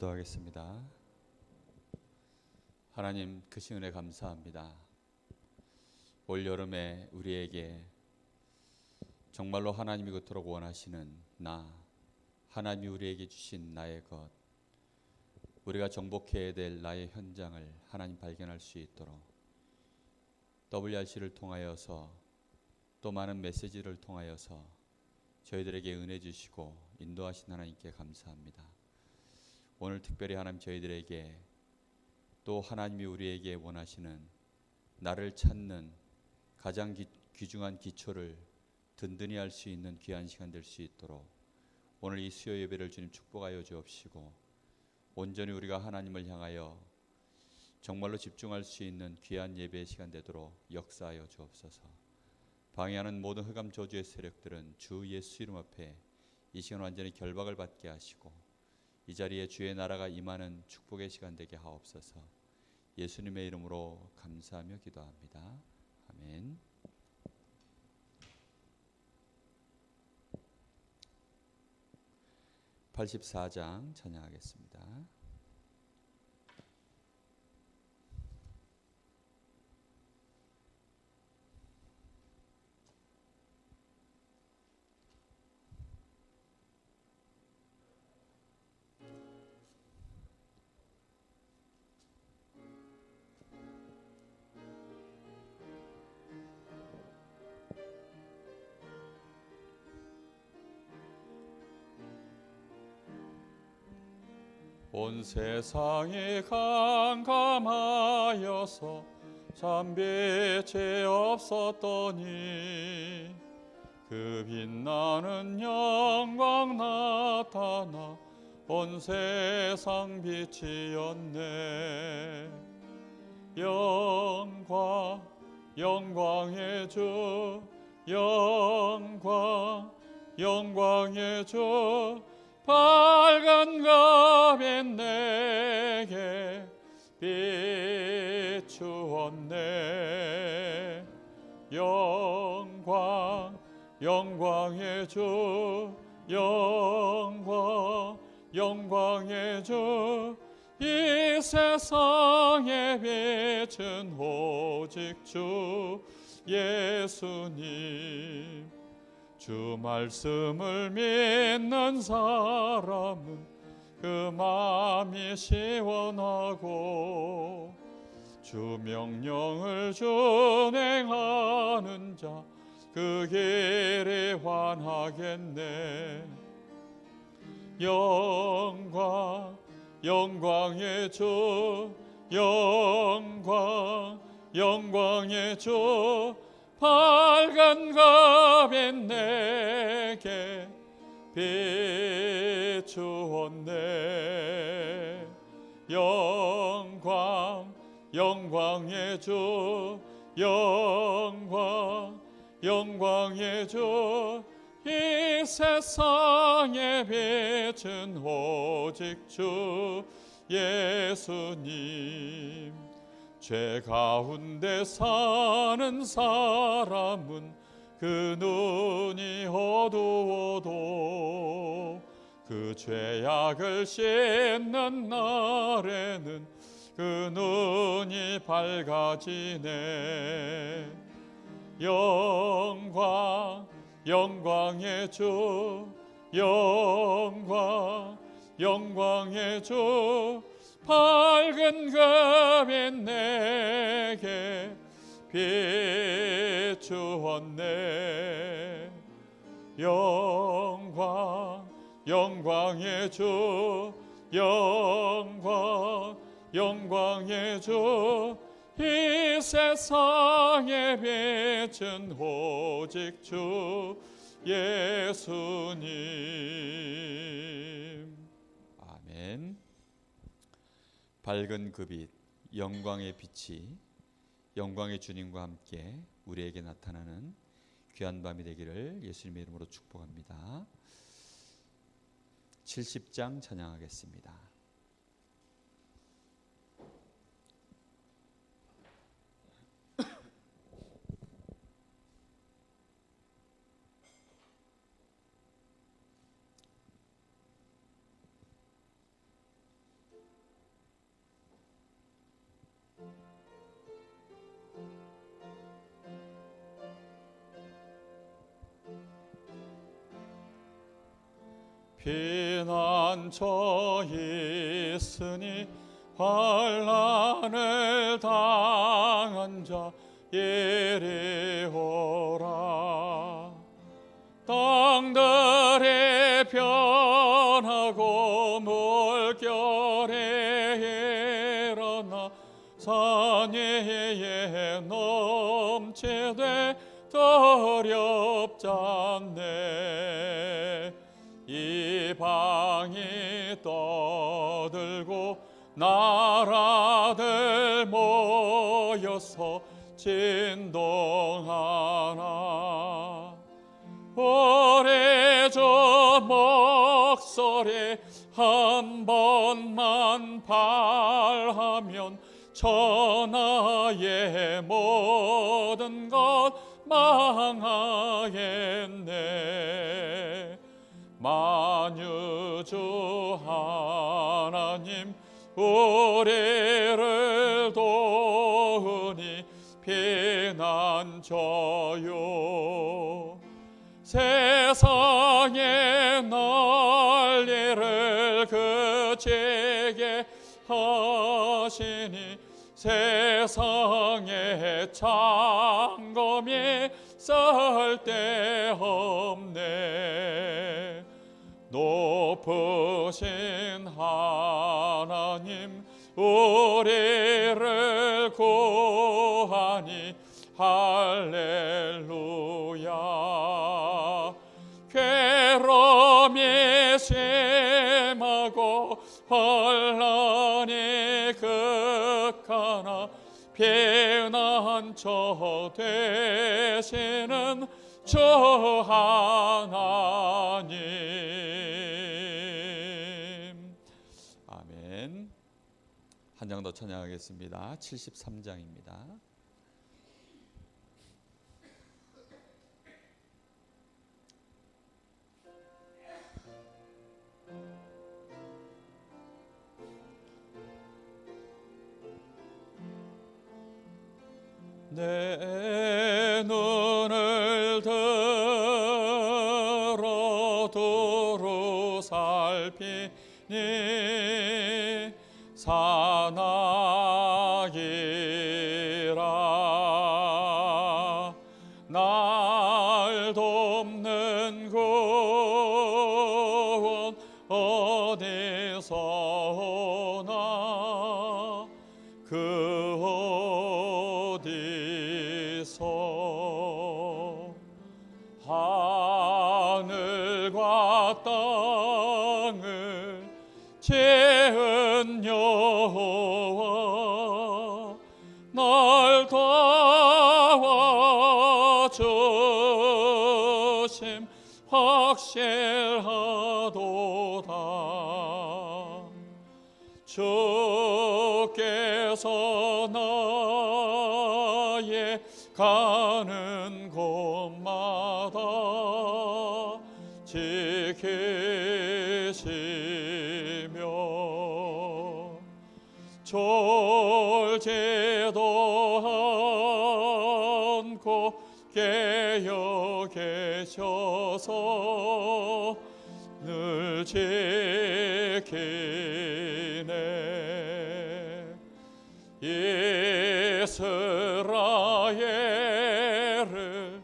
기도하겠습니다. 하나님, 크신 은혜 감사합니다. 올 여름에 우리에게 정말로 하나님이 그토록 원하시는 하나님이 우리에게 주신 나의 것, 우리가 정복해야 될 나의 현장을 하나님 발견할 수 있도록 WRC를 통하여서 또 많은 메시지를 통하여서 저희들에게 은혜 주시고 인도하신 하나님께 감사합니다. 오늘 특별히 하나님 저희들에게 또 하나님이 우리에게 원하시는 나를 찾는 가장 귀중한 기초를 든든히 할 수 있는 귀한 시간 될 수 있도록 오늘 이 수요 예배를 주님 축복하여 주옵시고, 온전히 우리가 하나님을 향하여 정말로 집중할 수 있는 귀한 예배의 시간 되도록 역사하여 주옵소서. 방해하는 모든 흑암 저주의 세력들은 주 예수 이름 앞에 이 시간 완전히 결박을 받게 하시고, 이 자리에 주의 나라가 임하는 축복의 시간 되게 하옵소서. 예수님의 이름으로 감사하며 기도합니다. 아멘. 84장 찬양하겠습니다. 온 세상이 캄캄하여서 참 빛이 없었더니 그 빛나는 영광 나타나 온 세상 빛이었네. 영광, 영광의 주, 영광, 영광의 주, 밝은 검이 내게 비추었네. 영광, 영광의 주, 영광, 영광의 주, 이 세상의 빛은 오직 주 예수님. 주 말씀을 믿는 사람은 그 마음이 시원하고, 주 명령을 준행하는 자 그 길이 환하겠네. 영광, 영광의 주, 영광, 영광의 주, 밝은 검이 내게 비추었네. 영광, 영광의 주, 영광, 영광의 주, 이 세상의 빛은 오직 주 예수님. 죄 가운데 사는 사람은 그 눈이 어두워도 그 죄악을 씻는 날에는 그 눈이 밝아지네. 영광, 영광의 주, 영광, 영광의 주, 밝은 검이 내게 비추었네. 영광, 영광의 주, 영광, 영광의 주, 이 세상의 빛은 오직 주 예수님. 아멘. 밝은 그 빛, 영광의 빛이 영광의 주님과 함께 우리에게 나타나는 귀한 밤이 되기를 예수님의 이름으로 축복합니다. 70장 찬양하겠습니다. 피난처 있으니 환난을 당한 자 이리 오라. 땅들이 변하고 물결이 일어나 산 위에 넘치되 두렵잖네. 이방이 떠들고 나라들 모여서 진동하나. 우리 주 목소리 한 번만 발하면 천하의 모든 것 망하겠네. 만유주 하나님 우리를 도우니 피난처요. 세상의 난리를 그치게 하시니 세상의 창검이 쓸데없네. 높으신 하나님 우리를 구하니 할렐루야. 괴로움이 심하고 환난이 극하나 피난처 되시는 주 하나님. 아멘. 한 장 더 찬양하겠습니다. 73장입니다. 내 눈을 들어 두루 살피니 사나이라. 날 돕는 구원 어디서 오나. 그 어디서. 하늘과 땅을 지은 여호와 날 도와주심 확실하도다. 주께서 나의 가는 곳마다 지키시며 졸지도 않고 깨어 계셔서 늘 지키네. 이스라엘을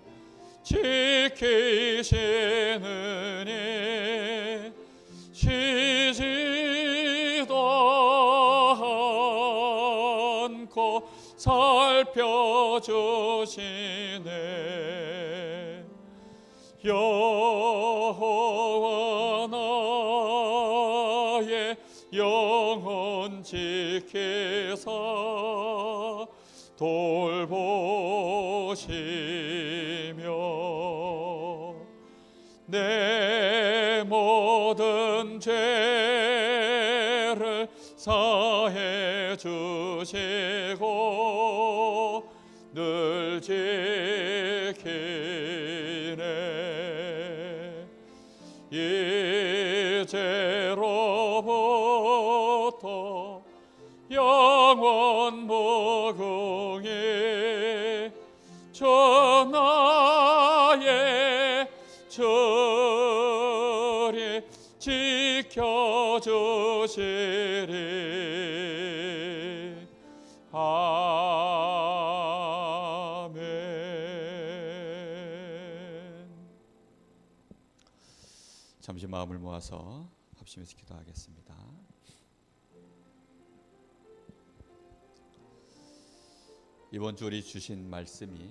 지키시느니 쉬지도 않고 살펴주시네. 여호와 나의 영혼 지키사 돌보시며 내 모든 죄를 사해 주시고 늘 지키네. 이제로부터 영원 무궁히 주 나의 주리 지키시리로다. 주시리. 아멘. 잠시 마음을 모아서 합심해서 기도하겠습니다. 이번 주 우리 주신 말씀이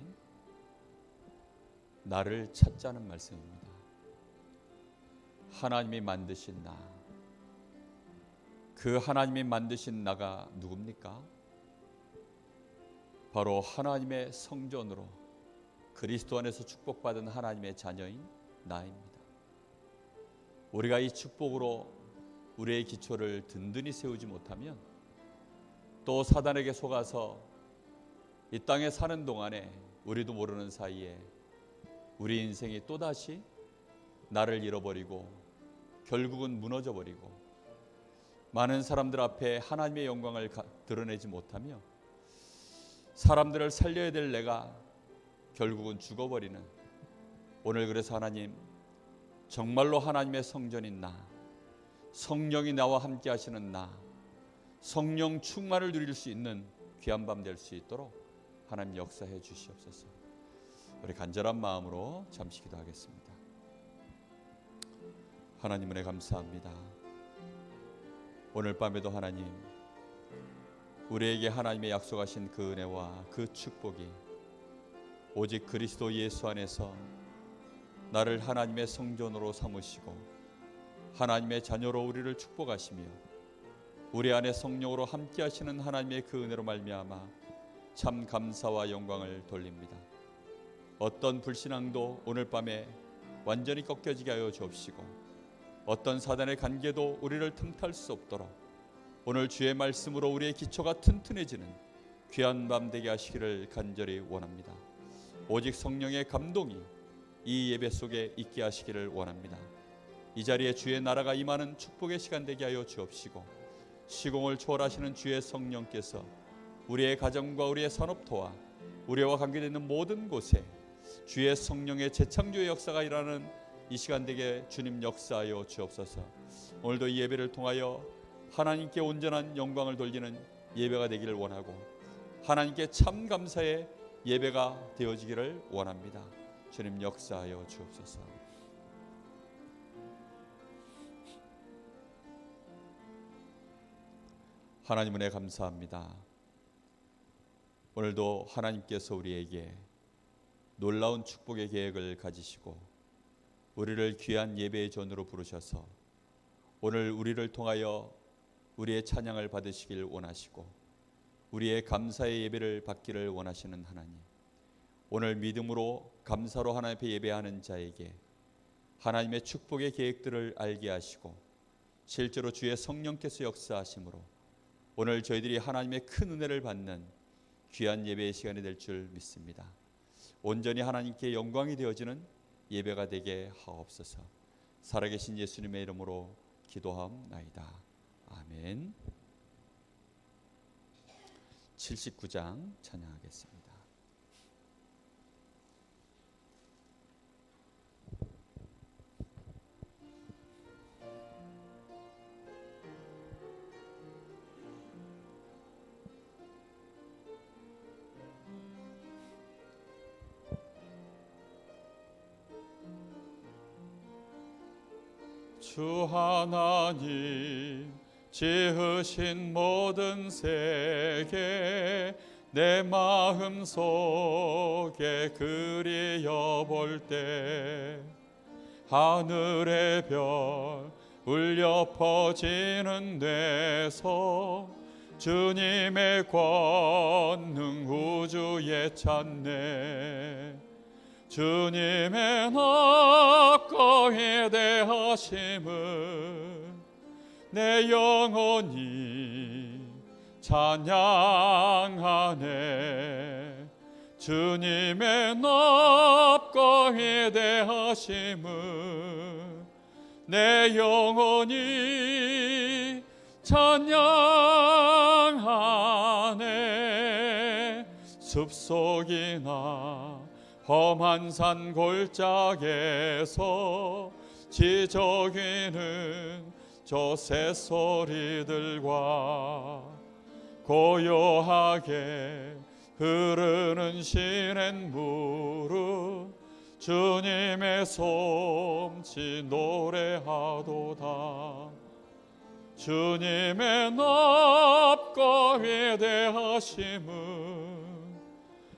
나를 찾자는 말씀입니다. 하나님이 만드신 나, 그 하나님이 만드신 나가 누굽니까? 바로 하나님의 성전으로 그리스도 안에서 축복받은 하나님의 자녀인 나입니다. 우리가 이 축복으로 우리의 기초를 든든히 세우지 못하면 또 사단에게 속아서 이 땅에 사는 동안에 우리도 모르는 사이에 우리 인생이 또다시 나를 잃어버리고 결국은 무너져버리고 많은 사람들 앞에 하나님의 영광을 드러내지 못하며 사람들을 살려야 될 내가 결국은 죽어버리는, 오늘 그래서 하나님, 정말로 하나님의 성전인 나, 성령이 나와 함께 하시는 나, 성령 충만을 누릴 수 있는 귀한 밤 될 수 있도록 하나님 역사해 주시옵소서. 우리 간절한 마음으로 잠시 기도하겠습니다. 하나님 은혜 감사합니다. 오늘 밤에도 하나님, 우리에게 하나님의 약속하신 그 은혜와 그 축복이 오직 그리스도 예수 안에서 나를 하나님의 성전으로 삼으시고 하나님의 자녀로 우리를 축복하시며 우리 안에 성령으로 함께 하시는 하나님의 그 은혜로 말미암아 참 감사와 영광을 돌립니다. 어떤 불신앙도 오늘 밤에 완전히 꺾여지게 하여 주옵시고 어떤 사단의 관계도 우리를 틈탈 수 없도록 오늘 주의 말씀으로 우리의 기초가 튼튼해지는 귀한 밤 되게 하시기를 간절히 원합니다. 오직 성령의 감동이 이 예배 속에 있게 하시기를 원합니다. 이 자리에 주의 나라가 임하는 축복의 시간 되게 하여 주옵시고 시공을 초월하시는 주의 성령께서 우리의 가정과 우리의 산업토와 우리와 관계되는 모든 곳에 주의 성령의 재창조의 역사가 일어나는 이 시간 되게 주님 역사하여 주옵소서. 오늘도 이 예배를 통하여 하나님께 온전한 영광을 돌리는 예배가 되기를 원하고 하나님께 참 감사의 예배가 되어지기를 원합니다. 주님 역사하여 주옵소서. 하나님 은혜 감사합니다. 오늘도 하나님께서 우리에게 놀라운 축복의 계획을 가지시고 우리를 귀한 예배의 전으로 부르셔서 오늘 우리를 통하여 우리의 찬양을 받으시길 원하시고 우리의 감사의 예배를 받기를 원하시는 하나님, 오늘 믿음으로 감사로 하나님 앞에 예배하는 자에게 하나님의 축복의 계획들을 알게 하시고 실제로 주의 성령께서 역사하심으로 오늘 저희들이 하나님의 큰 은혜를 받는 귀한 예배의 시간이 될 줄 믿습니다. 온전히 하나님께 영광이 되어지는 예배가 되게 하옵소서. 살아계신 예수님의 이름으로 기도하옵나이다. 아멘. 79장 찬양하겠습니다. 주 하나님 지으신 모든 세계 내 마음 속에 그리어 볼 때 하늘의 별 울려 퍼지는 데서 주님의 권능 우주에 찾네. 주님의 납거에 대하심을 내 영혼이 찬양하네. 주님의 납거에 대하심을 내 영혼이 찬양하네. 숲속이나 험한 산 골짜기에서 지저귀는 저 새소리들과 고요하게 흐르는 시냇물은 주님의 솜씨 노래하도다. 주님의 높고 위대하심은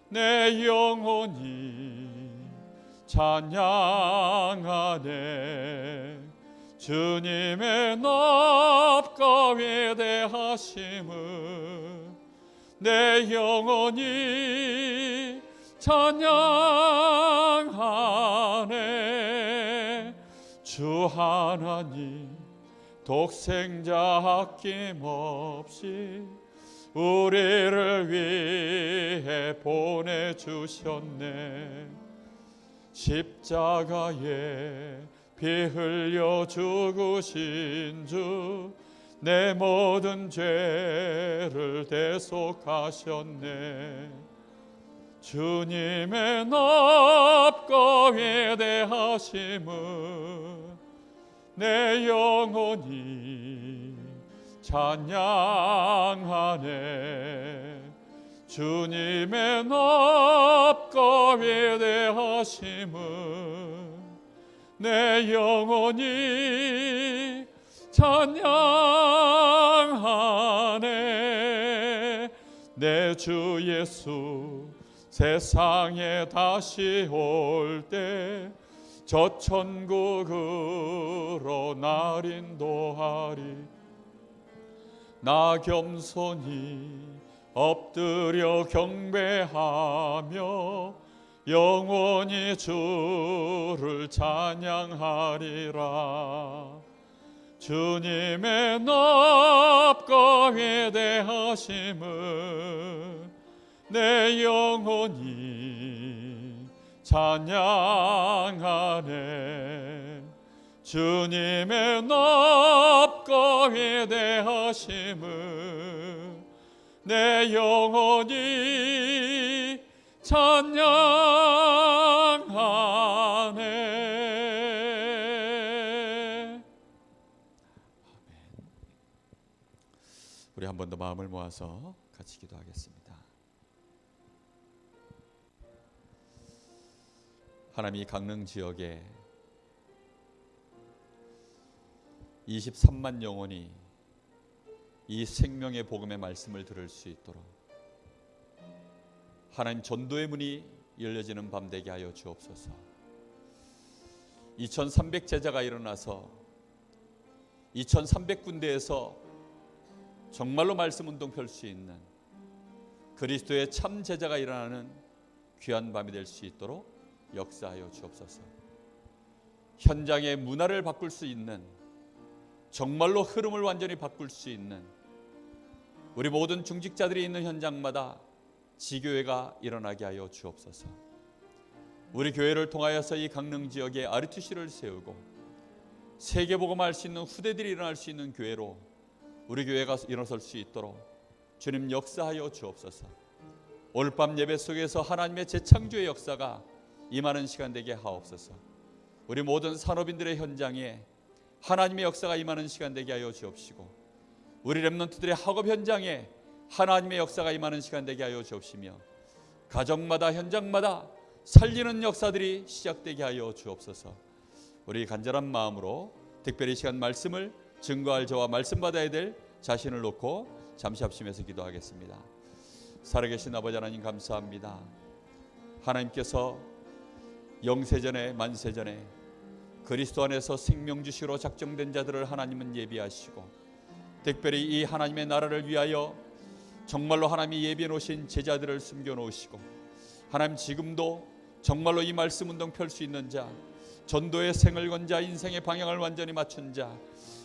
내 영혼이 찬양하네. 주님의 높고 위대하심은 내 영혼이 찬양하네. 주 하나님 독생자 아낌없이 우리를 위해 보내주셨네. 십자가에 피 흘려 죽으신 주 내 모든 죄를 대속하셨네. 주님의 높고 위대하심은 내 영혼이 찬양하네. 주님의 높고 위대하심은 내 영혼이 찬양하네. 내 주 예수 세상에 다시 올 때 저 천국으로 날 인도하리. 나 겸손히 엎드려 경배하며 영원히 주를 찬양하리라. 주님의 높고 위대하심은 내 영혼이 찬양하네. 주님의 높고 위대하심은 내 영혼이 찬양하네. 우리 한 번 더 마음을 모아서 같이 기도하겠습니다. 하나님, 이 강릉 지역에 23만 영혼이 이 생명의 복음의 말씀을 들을 수 있도록 하나님 전도의 문이 열려지는 밤 되게 하여 주옵소서. 2300 제자가 일어나서 2300군데에서 정말로 말씀 운동 펼 수 있는 그리스도의 참 제자가 일어나는 귀한 밤이 될 수 있도록 역사하여 주옵소서. 현장의 문화를 바꿀 수 있는, 정말로 흐름을 완전히 바꿀 수 있는 우리 모든 중직자들이 있는 현장마다 지교회가 일어나게 하여 주옵소서. 우리 교회를 통하여서 이 강릉 지역에 RTC를 세우고 세계복음할 수 있는 후대들이 일어날 수 있는 교회로 우리 교회가 일어설 수 있도록 주님 역사하여 주옵소서. 오늘 밤 예배 속에서 하나님의 재창조의 역사가 임하는 시간 되게 하옵소서. 우리 모든 산업인들의 현장에 하나님의 역사가 임하는 시간 되게 하여 주옵시고, 우리 렘넌트들의 학업 현장에 하나님의 역사가 임하는 시간 되게 하여 주옵시며, 가정마다 현장마다 살리는 역사들이 시작되게 하여 주옵소서. 우리 간절한 마음으로 특별히 시간 말씀을 증거할 저와 말씀 받아야 될 자신을 놓고 잠시 합심해서 기도하겠습니다. 살아계신 아버지 하나님 감사합니다. 하나님께서 영세전에 만세전에 그리스도 안에서 생명 주시로 작정된 자들을 하나님은 예비하시고, 특별히 이 하나님의 나라를 위하여 정말로 하나님이 예비해 놓으신 제자들을 숨겨 놓으시고, 하나님 지금도 정말로 이 말씀 운동 펼 수 있는 자, 전도의 생을 건 자, 인생의 방향을 완전히 맞춘 자,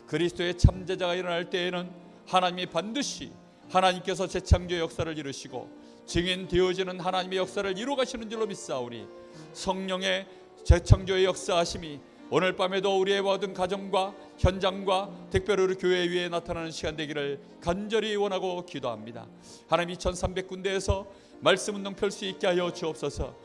그리스도의 참제자가 일어날 때에는 하나님이 반드시 하나님께서 재창조의 역사를 이루시고 증인되어지는 하나님의 역사를 이루어 가시는 줄로 믿사오니, 성령의 재창조의 역사하심이 오늘 밤에도 우리의 모든 가정과 현장과 특별히 우리 교회 위에 나타나는 시간 되기를 간절히 원하고 기도합니다. 하나님 2300군데에서 말씀 운동 펼 수 있게 하여 주옵소서.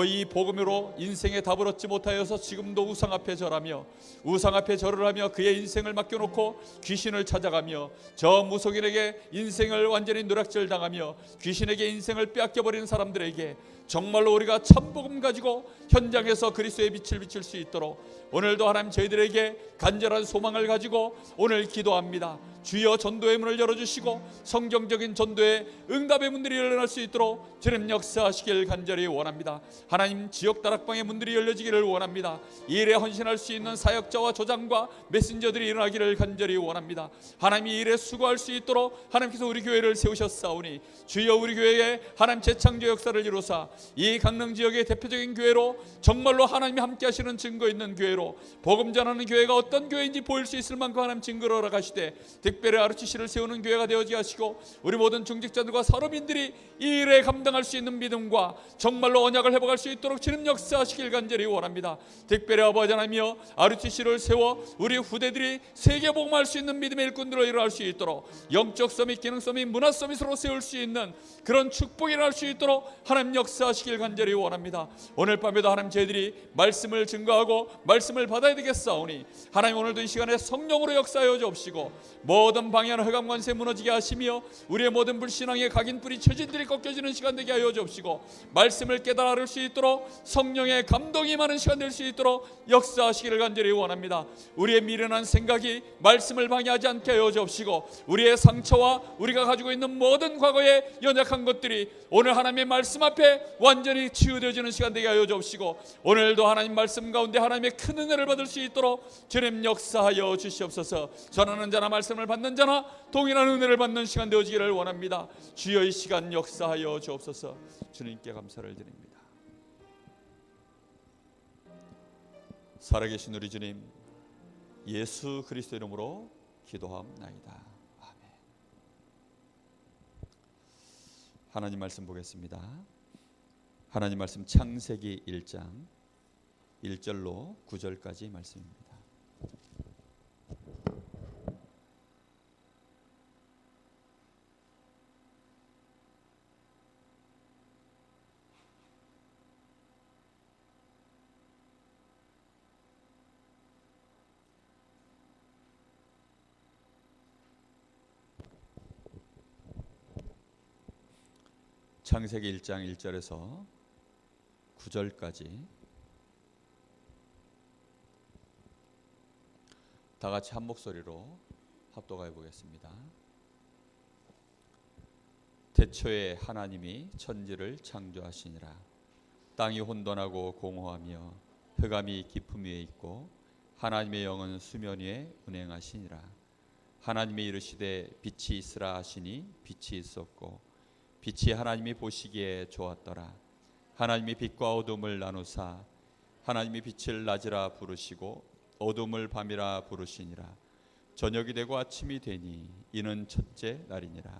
이 복음으로 인생의 답을 얻지 못하여서 지금도 우상 앞에 절하며 우상 앞에 절을 하며 그의 인생을 맡겨놓고 귀신을 찾아가며 저 무속인에게 인생을 완전히 누락질 당하며 귀신에게 인생을 빼앗겨버리는 사람들에게 정말로 우리가 참복음 가지고 현장에서 그리스도의 빛을 비출 수 있도록 오늘도 하나님 저희들에게 간절한 소망을 가지고 오늘 기도합니다. 주여 전도의 문을 열어주시고 성경적인 전도의 응답의 문들이 열려날 수 있도록 주님 역사하시길 간절히 원합니다. 하나님 지역 다락방의 문들이 열려지기를 원합니다. 이 일에 헌신할 수 있는 사역자와 조장과 메신저들이 일어나기를 간절히 원합니다. 하나님 이 일에 수고할 수 있도록 하나님께서 우리 교회를 세우셨사오니 주여 우리 교회에 하나님 재창조 역사를 이루사 이 강릉 지역의 대표적인 교회로 정말로 하나님이 함께 하시는 증거 있는 교회로 복음 전하는 교회가 어떤 교회인지 보일 수 있을 만큼 하나님 증거를 허락하시되 특별히 RCC를 세우는 교회가 되어지게 하시고 우리 모든 중직자들과 사로민들이 이 일에 감당할 수 있는 믿음과 정말로 언약을 회복할 수 있도록 주님 역사하시길 간절히 원합니다. 특별히 아버지 하나님이여 RCC를 세워 우리 후대들이 세계 복음할 수 있는 믿음의 일꾼들로 일어날 수 있도록 영적 서밋, 기능 서밋, 문화 서밋으로 세울 수 있는 그런 축복이 일어날 수 있도록 하나님 역사하시길 간절히 원합니다. 오늘 밤에도 하나님 저희들이 말씀을 증거하고 말씀을 받아야 되겠사오니 하나님 오늘도 이 시간에 성령으로 역사하여 주옵시고 모든 방해하는 흑암 관세 무너지게 하시며 우리의 모든 불신앙의 각인 뿌리 처진들이 꺾여지는 시간 되게 하여 주옵시고 말씀을 깨달아 알 수 있도록 성령의 감동이 많은 시간 될 수 있도록 역사하시기를 간절히 원합니다. 우리의 미련한 생각이 말씀을 방해하지 않게 하여 주옵시고 우리의 상처와 우리가 가지고 있는 모든 과거의 연약한 것들이 오늘 하나님의 말씀 앞에 완전히 치유되어지는 시간 되게 하여 주옵시고 오늘도 하나님 말씀 가운데 하나님의 큰 은혜를 받을 수 있도록 주님 역사하여 주시옵소서. 전하는 자나 말씀을 받는 자나 동일한 은혜를 받는 시간 되어지기를 원합니다. 주여 이 시간 역사하여 주옵소서. 주님께 감사를 드립니다. 살아계신 우리 주님 예수 그리스도 이름으로 기도하옵나이다. 아멘. 하나님 말씀 보겠습니다. 하나님 말씀 창세기 1장 1절로 9절까지 말씀입니다. 창세기 1장 1절에서 9절까지 다 같이 한 목소리로 합독해 보겠습니다. 태초에 하나님이 천지를 창조하시니라. 땅이 혼돈하고 공허하며 흑암이 깊음 위에 있고 하나님의 영은 수면 위에 운행하시니라. 하나님이 이르시되 빛이 있으라 하시니 빛이 있었고 빛이 하나님이 보시기에 좋았더라. 하나님이 빛과 어둠을 나누사 하나님이 빛을 낮이라 부르시고 어둠을 밤이라 부르시니라. 저녁이 되고 아침이 되니 이는 첫째 날이니라.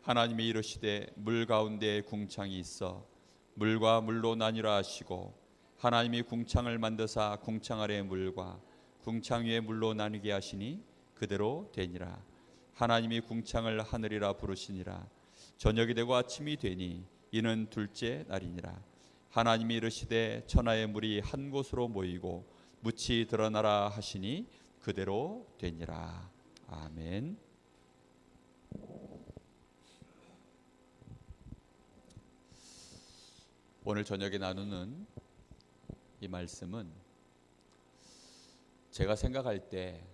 하나님이 이르시되 물 가운데에 궁창이 있어 물과 물로 나뉘라 하시고 하나님이 궁창을 만드사 궁창 아래 물과 궁창 위에 물로 나뉘게 하시니 그대로 되니라. 하나님이 궁창을 하늘이라 부르시니라. 저녁이 되고 아침이 되니 이는 둘째 날이니라. 하나님이 이르시되 천하의 물이 한 곳으로 모이고 묻이 드러나라 하시니 그대로 되니라. 아멘. 오늘 저녁에 나누는 이 말씀은 제가 생각할 때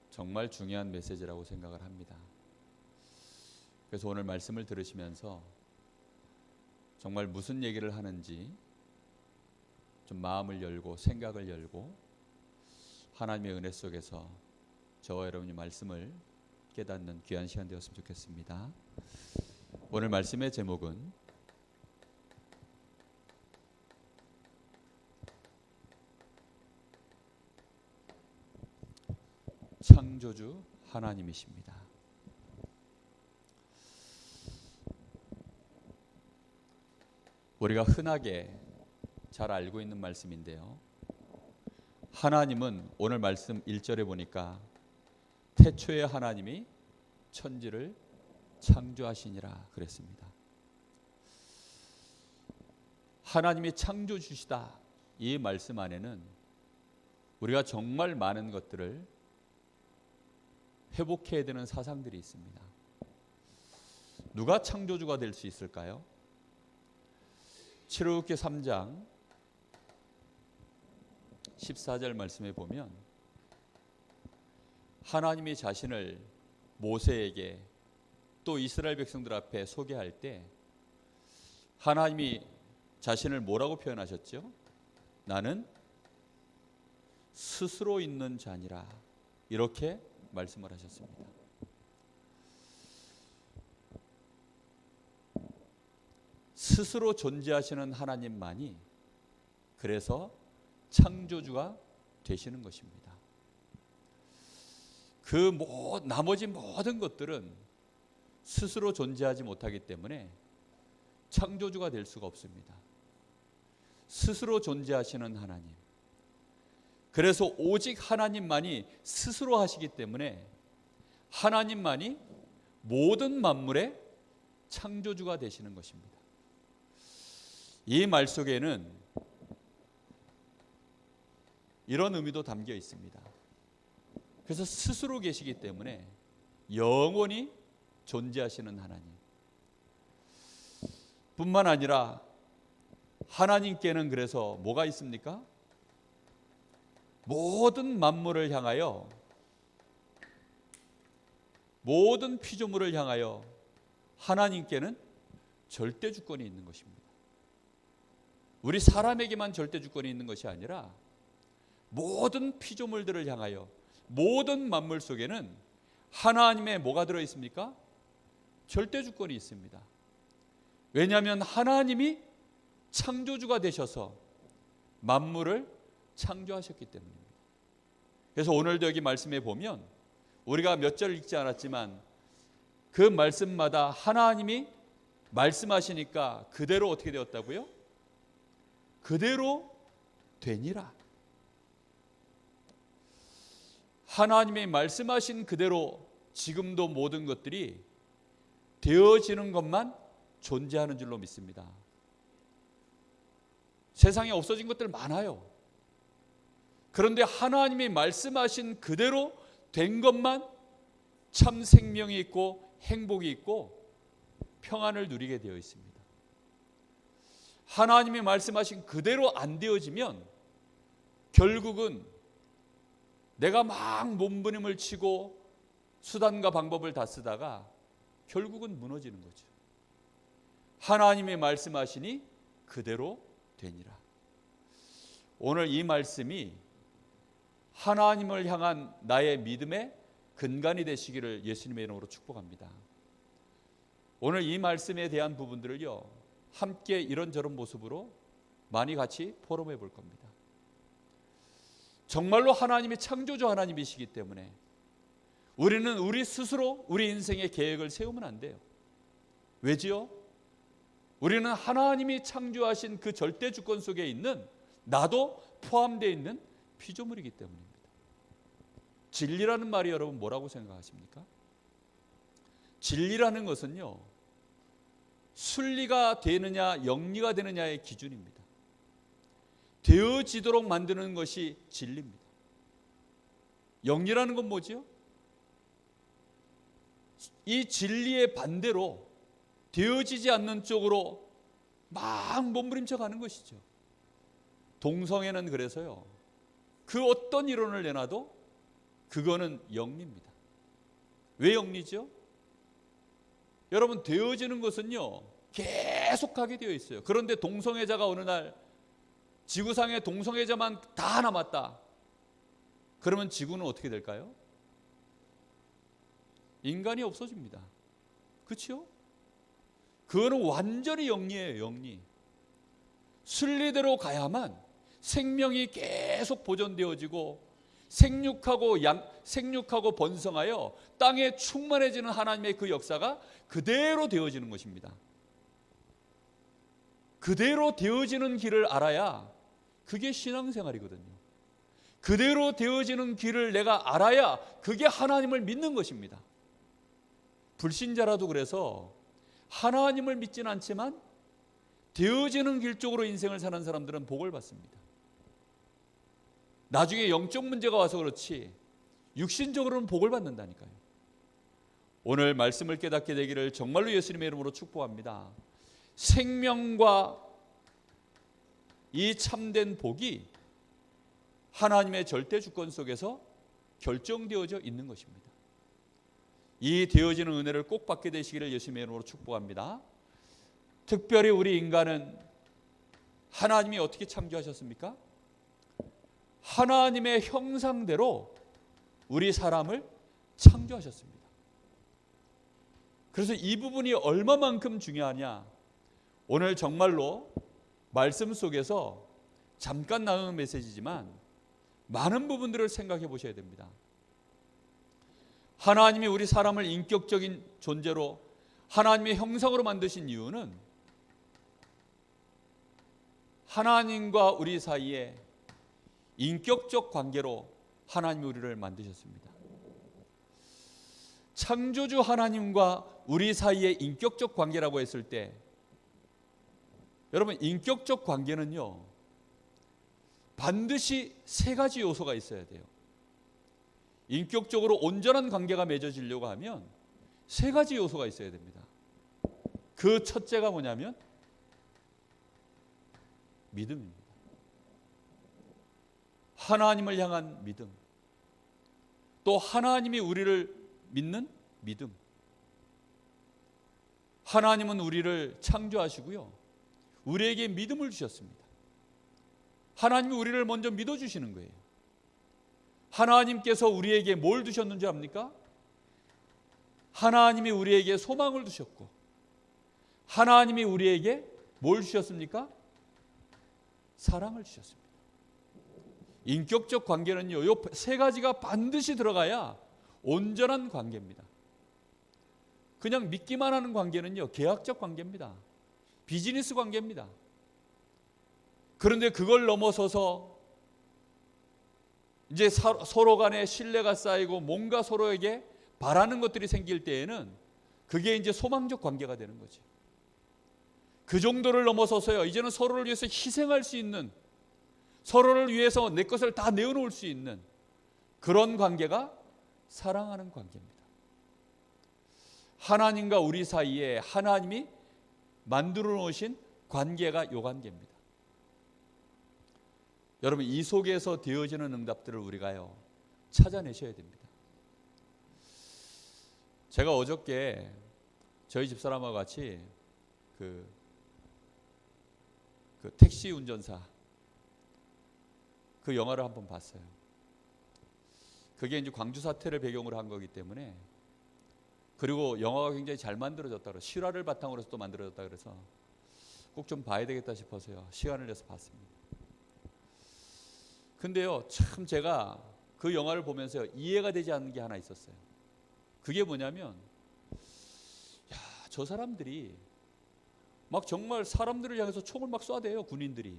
정말 중요한 메시지라고 생각을 합니다. 그래서 오늘 말씀을 들으시면서 정말 무슨 얘기를 하는지 좀 마음을 열고 생각을 열고 하나님의 은혜 속에서 저와 여러분이 말씀을 깨닫는 귀한 시간 되었으면 좋겠습니다. 오늘 말씀의 제목은 창조주 하나님이십니다. 우리가 흔하게 잘 알고 있는 말씀인데요. 하나님은 오늘 말씀 1절에 보니까 태초에 하나님이 천지를 창조하시니라 그랬습니다. 하나님이 창조주시다, 이 말씀 안에는 우리가 정말 많은 것들을 회복해야 되는 사상들이 있습니다. 누가 창조주가 될 수 있을까요? 출애굽기 3장 14절 말씀에 보면 하나님이 자신을 모세에게 또 이스라엘 백성들 앞에 소개할 때 하나님이 자신을 뭐라고 표현하셨죠? 나는 스스로 있는 자니라, 이렇게 말씀을 하셨습니다. 스스로 존재하시는 하나님만이 그래서 창조주가 되시는 것입니다. 나머지 모든 것들은 스스로 존재하지 못하기 때문에 창조주가 될 수가 없습니다. 스스로 존재하시는 하나님, 그래서 오직 하나님만이 스스로 하시기 때문에 하나님만이 모든 만물의 창조주가 되시는 것입니다. 이 말 속에는 이런 의미도 담겨 있습니다. 그래서 스스로 계시기 때문에 영원히 존재하시는 하나님 뿐만 아니라 하나님께는 그래서 뭐가 있습니까? 모든 만물을 향하여, 모든 피조물을 향하여 하나님께는 절대 주권이 있는 것입니다. 우리 사람에게만 절대 주권이 있는 것이 아니라 모든 피조물들을 향하여, 모든 만물 속에는 하나님의 뭐가 들어 있습니까? 절대 주권이 있습니다. 왜냐하면 하나님이 창조주가 되셔서 만물을 창조하셨기 때문입니다. 그래서 오늘도 여기 말씀에 보면 우리가 몇 절 읽지 않았지만 그 말씀마다 하나님이 말씀하시니까 그대로 어떻게 되었다고요? 그대로 되니라. 하나님이 말씀하신 그대로 지금도 모든 것들이 되어지는 것만 존재하는 줄로 믿습니다. 세상에 없어진 것들 많아요. 그런데 하나님이 말씀하신 그대로 된 것만 참 생명이 있고 행복이 있고 평안을 누리게 되어 있습니다. 하나님이 말씀하신 그대로 안 되어지면 결국은 내가 막 몸부림을 치고 수단과 방법을 다 쓰다가 결국은 무너지는 거죠. 하나님이 말씀하시니 그대로 되니라. 오늘 이 말씀이 하나님을 향한 나의 믿음의 근간이 되시기를 예수님의 이름으로 축복합니다. 오늘 이 말씀에 대한 부분들을요, 함께 이런저런 모습으로 많이 같이 포럼해 볼 겁니다. 정말로 하나님이 창조주 하나님이시기 때문에 우리는 우리 스스로 우리 인생의 계획을 세우면 안 돼요. 왜지요? 우리는 하나님이 창조하신 그 절대 주권 속에 있는 나도 포함되어 있는 피조물이기 때문입니다. 진리라는 말이 여러분 뭐라고 생각하십니까? 진리라는 것은요, 순리가 되느냐 영리가 되느냐의 기준입니다. 되어지도록 만드는 것이 진리입니다. 영리라는 건 뭐지요? 이 진리의 반대로 되어지지 않는 쪽으로 막 몸부림쳐 가는 것이죠. 동성애는 그래서요, 그 어떤 이론을 내놔도 그거는 영리입니다. 왜 영리죠? 여러분, 되어지는 것은요 계속하게 되어 있어요. 그런데 동성애자가 어느 날 지구상에 동성애자만 다 남았다, 그러면 지구는 어떻게 될까요? 인간이 없어집니다. 그렇죠? 그거는 완전히 영리예요. 영리. 순리대로 가야만 생명이 계속 보존되어지고 생육하고 번성하여 땅에 충만해지는 하나님의 그 역사가 그대로 되어지는 것입니다. 그대로 되어지는 길을 알아야 그게 신앙생활이거든요. 그대로 되어지는 길을 내가 알아야 그게 하나님을 믿는 것입니다. 불신자라도 그래서 하나님을 믿지는 않지만 되어지는 길 쪽으로 인생을 사는 사람들은 복을 받습니다. 나중에 영적 문제가 와서 그렇지 육신적으로는 복을 받는다니까요. 오늘 말씀을 깨닫게 되기를 정말로 예수님의 이름으로 축복합니다. 생명과 이 참된 복이 하나님의 절대 주권 속에서 결정되어져 있는 것입니다. 이 되어지는 은혜를 꼭 받게 되시기를 예수님의 이름으로 축복합니다. 특별히 우리 인간은 하나님이 어떻게 창조하셨습니까? 하나님의 형상대로 우리 사람을 창조하셨습니다. 그래서 이 부분이 얼마만큼 중요하냐, 오늘 정말로 말씀 속에서 잠깐 나누는 메시지지만 많은 부분들을 생각해 보셔야 됩니다. 하나님이 우리 사람을 인격적인 존재로 하나님의 형상으로 만드신 이유는 하나님과 우리 사이에 인격적 관계로 하나님이 우리를 만드셨습니다. 창조주 하나님과 우리 사이의 인격적 관계라고 했을 때, 여러분, 인격적 관계는요 반드시 세 가지 요소가 있어야 돼요. 인격적으로 온전한 관계가 맺어지려고 하면 세 가지 요소가 있어야 됩니다. 그 첫째가 뭐냐면 믿음입니다. 하나님을 향한 믿음, 또 하나님이 우리를 믿는 믿음. 하나님은 우리를 창조하시고요, 우리에게 믿음을 주셨습니다. 하나님이 우리를 먼저 믿어주시는 거예요. 하나님께서 우리에게 뭘 두셨는지 압니까? 하나님이 우리에게 소망을 두셨고, 하나님이 우리에게 뭘 주셨습니까? 사랑을 주셨습니다. 인격적 관계는요, 이 세 가지가 반드시 들어가야 온전한 관계입니다. 그냥 믿기만 하는 관계는요, 계약적 관계입니다. 비즈니스 관계입니다. 그런데 그걸 넘어서서 이제 서로 간에 신뢰가 쌓이고 뭔가 서로에게 바라는 것들이 생길 때에는 그게 이제 소망적 관계가 되는 거죠. 그 정도를 넘어서서요, 이제는 서로를 위해서 희생할 수 있는, 서로를 위해서 내 것을 다 내어놓을 수 있는 그런 관계가 사랑하는 관계입니다. 하나님과 우리 사이에 하나님이 만들어 놓으신 관계가 요 관계입니다. 여러분, 이 속에서 되어지는 응답들을 우리가요 찾아내셔야 됩니다. 제가 어저께 저희 집사람하고 같이 그 택시 운전사 그 영화를 한번 봤어요. 그게 이제 광주 사태를 배경으로 한 거기 때문에, 그리고 영화가 굉장히 잘 만들어졌다 그래서 실화를 바탕으로 해서 또 만들어졌다 그래서 꼭 좀 봐야 되겠다 싶어서요 시간을 내서 봤습니다. 근데요, 참 제가 그 영화를 보면서요 이해가 되지 않는 게 하나 있었어요. 그게 뭐냐면, 야, 저 사람들이 막 정말 사람들을 향해서 총을 막 쏴대요. 군인들이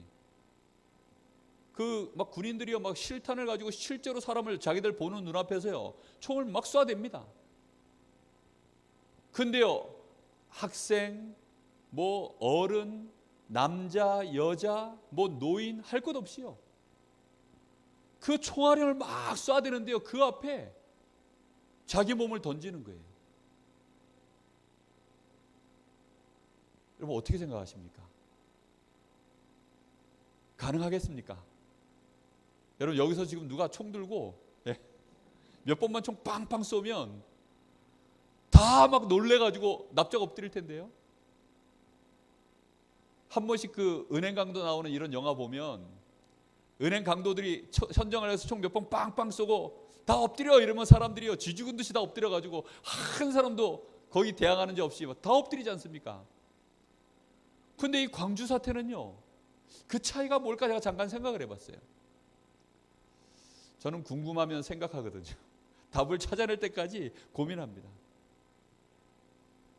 막 군인들이요 막 실탄을 가지고 실제로 사람을 자기들 보는 눈앞에서요 총을 막 쏴댑니다. 근데요, 학생, 뭐 어른, 남자, 여자, 뭐 노인 할 것 없이요 그 총알을 막 쏴대는데요, 그 앞에 자기 몸을 던지는 거예요. 여러분, 어떻게 생각하십니까? 가능하겠습니까? 여러분, 여기서 지금 누가 총 들고 몇 번만 총 빵빵 쏘면 다 막 놀래가지고 납작 엎드릴 텐데요. 한 번씩 그 은행 강도 나오는 이런 영화 보면 은행 강도들이 현장을 해서 총 몇 번 빵빵 쏘고 다 엎드려 이러면 사람들이요 쥐 죽은 듯이 다 엎드려가지고 한 사람도 거기 대항하는 자 없이 다 엎드리지 않습니까? 근데 이 광주 사태는요 그 차이가 뭘까 제가 잠깐 생각을 해봤어요. 저는 궁금하면 생각하거든요. 답을 찾아낼 때까지 고민합니다.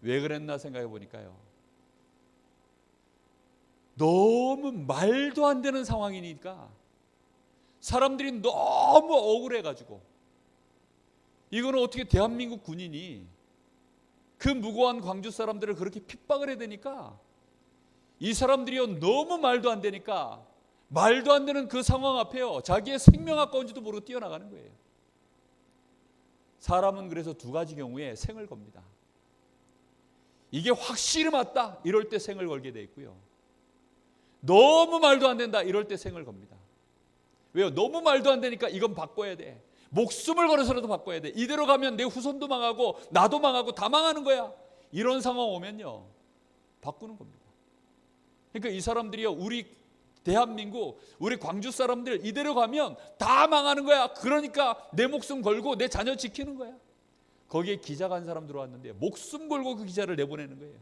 왜 그랬나 생각해 보니까요, 너무 말도 안 되는 상황이니까 사람들이 너무 억울해가지고, 이거는 어떻게 대한민국 군인이 그 무고한 광주 사람들을 그렇게 핍박을 해야 되니까 이 사람들이요 너무 말도 안 되니까 말도 안 되는 그 상황 앞에요 자기의 생명 아까운지도 모르고 뛰어나가는 거예요. 사람은 그래서 두 가지 경우에 생을 겁니다. 이게 확실히 맞다 이럴 때 생을 걸게 돼 있고요. 너무 말도 안 된다 이럴 때 생을 겁니다. 왜요? 너무 말도 안 되니까 이건 바꿔야 돼. 목숨을 걸어서라도 바꿔야 돼. 이대로 가면 내 후손도 망하고 나도 망하고 다 망하는 거야. 이런 상황 오면요 바꾸는 겁니다. 그러니까 이 사람들이요 우리 대한민국 우리 광주 사람들 이대로 가면 다 망하는 거야. 그러니까 내 목숨 걸고 내 자녀 지키는 거야. 거기에 기자가 한 사람 들어왔는데 목숨 걸고 그 기자를 내보내는 거예요.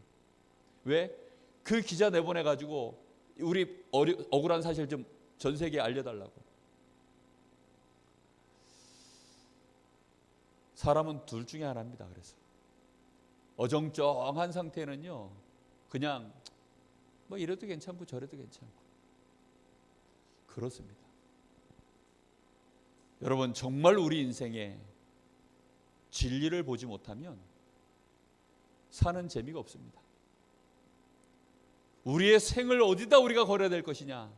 왜? 그 기자 내보내가지고 우리 억울한 사실 좀 전 세계에 알려달라고. 사람은 둘 중에 하나입니다. 그래서 어정쩡한 상태는요 그냥 뭐 이래도 괜찮고 저래도 괜찮고 그렇습니다. 여러분 정말 우리 인생에 진리를 보지 못하면 사는 재미가 없습니다. 우리의 생을 어디다 우리가 걸어야 될 것이냐.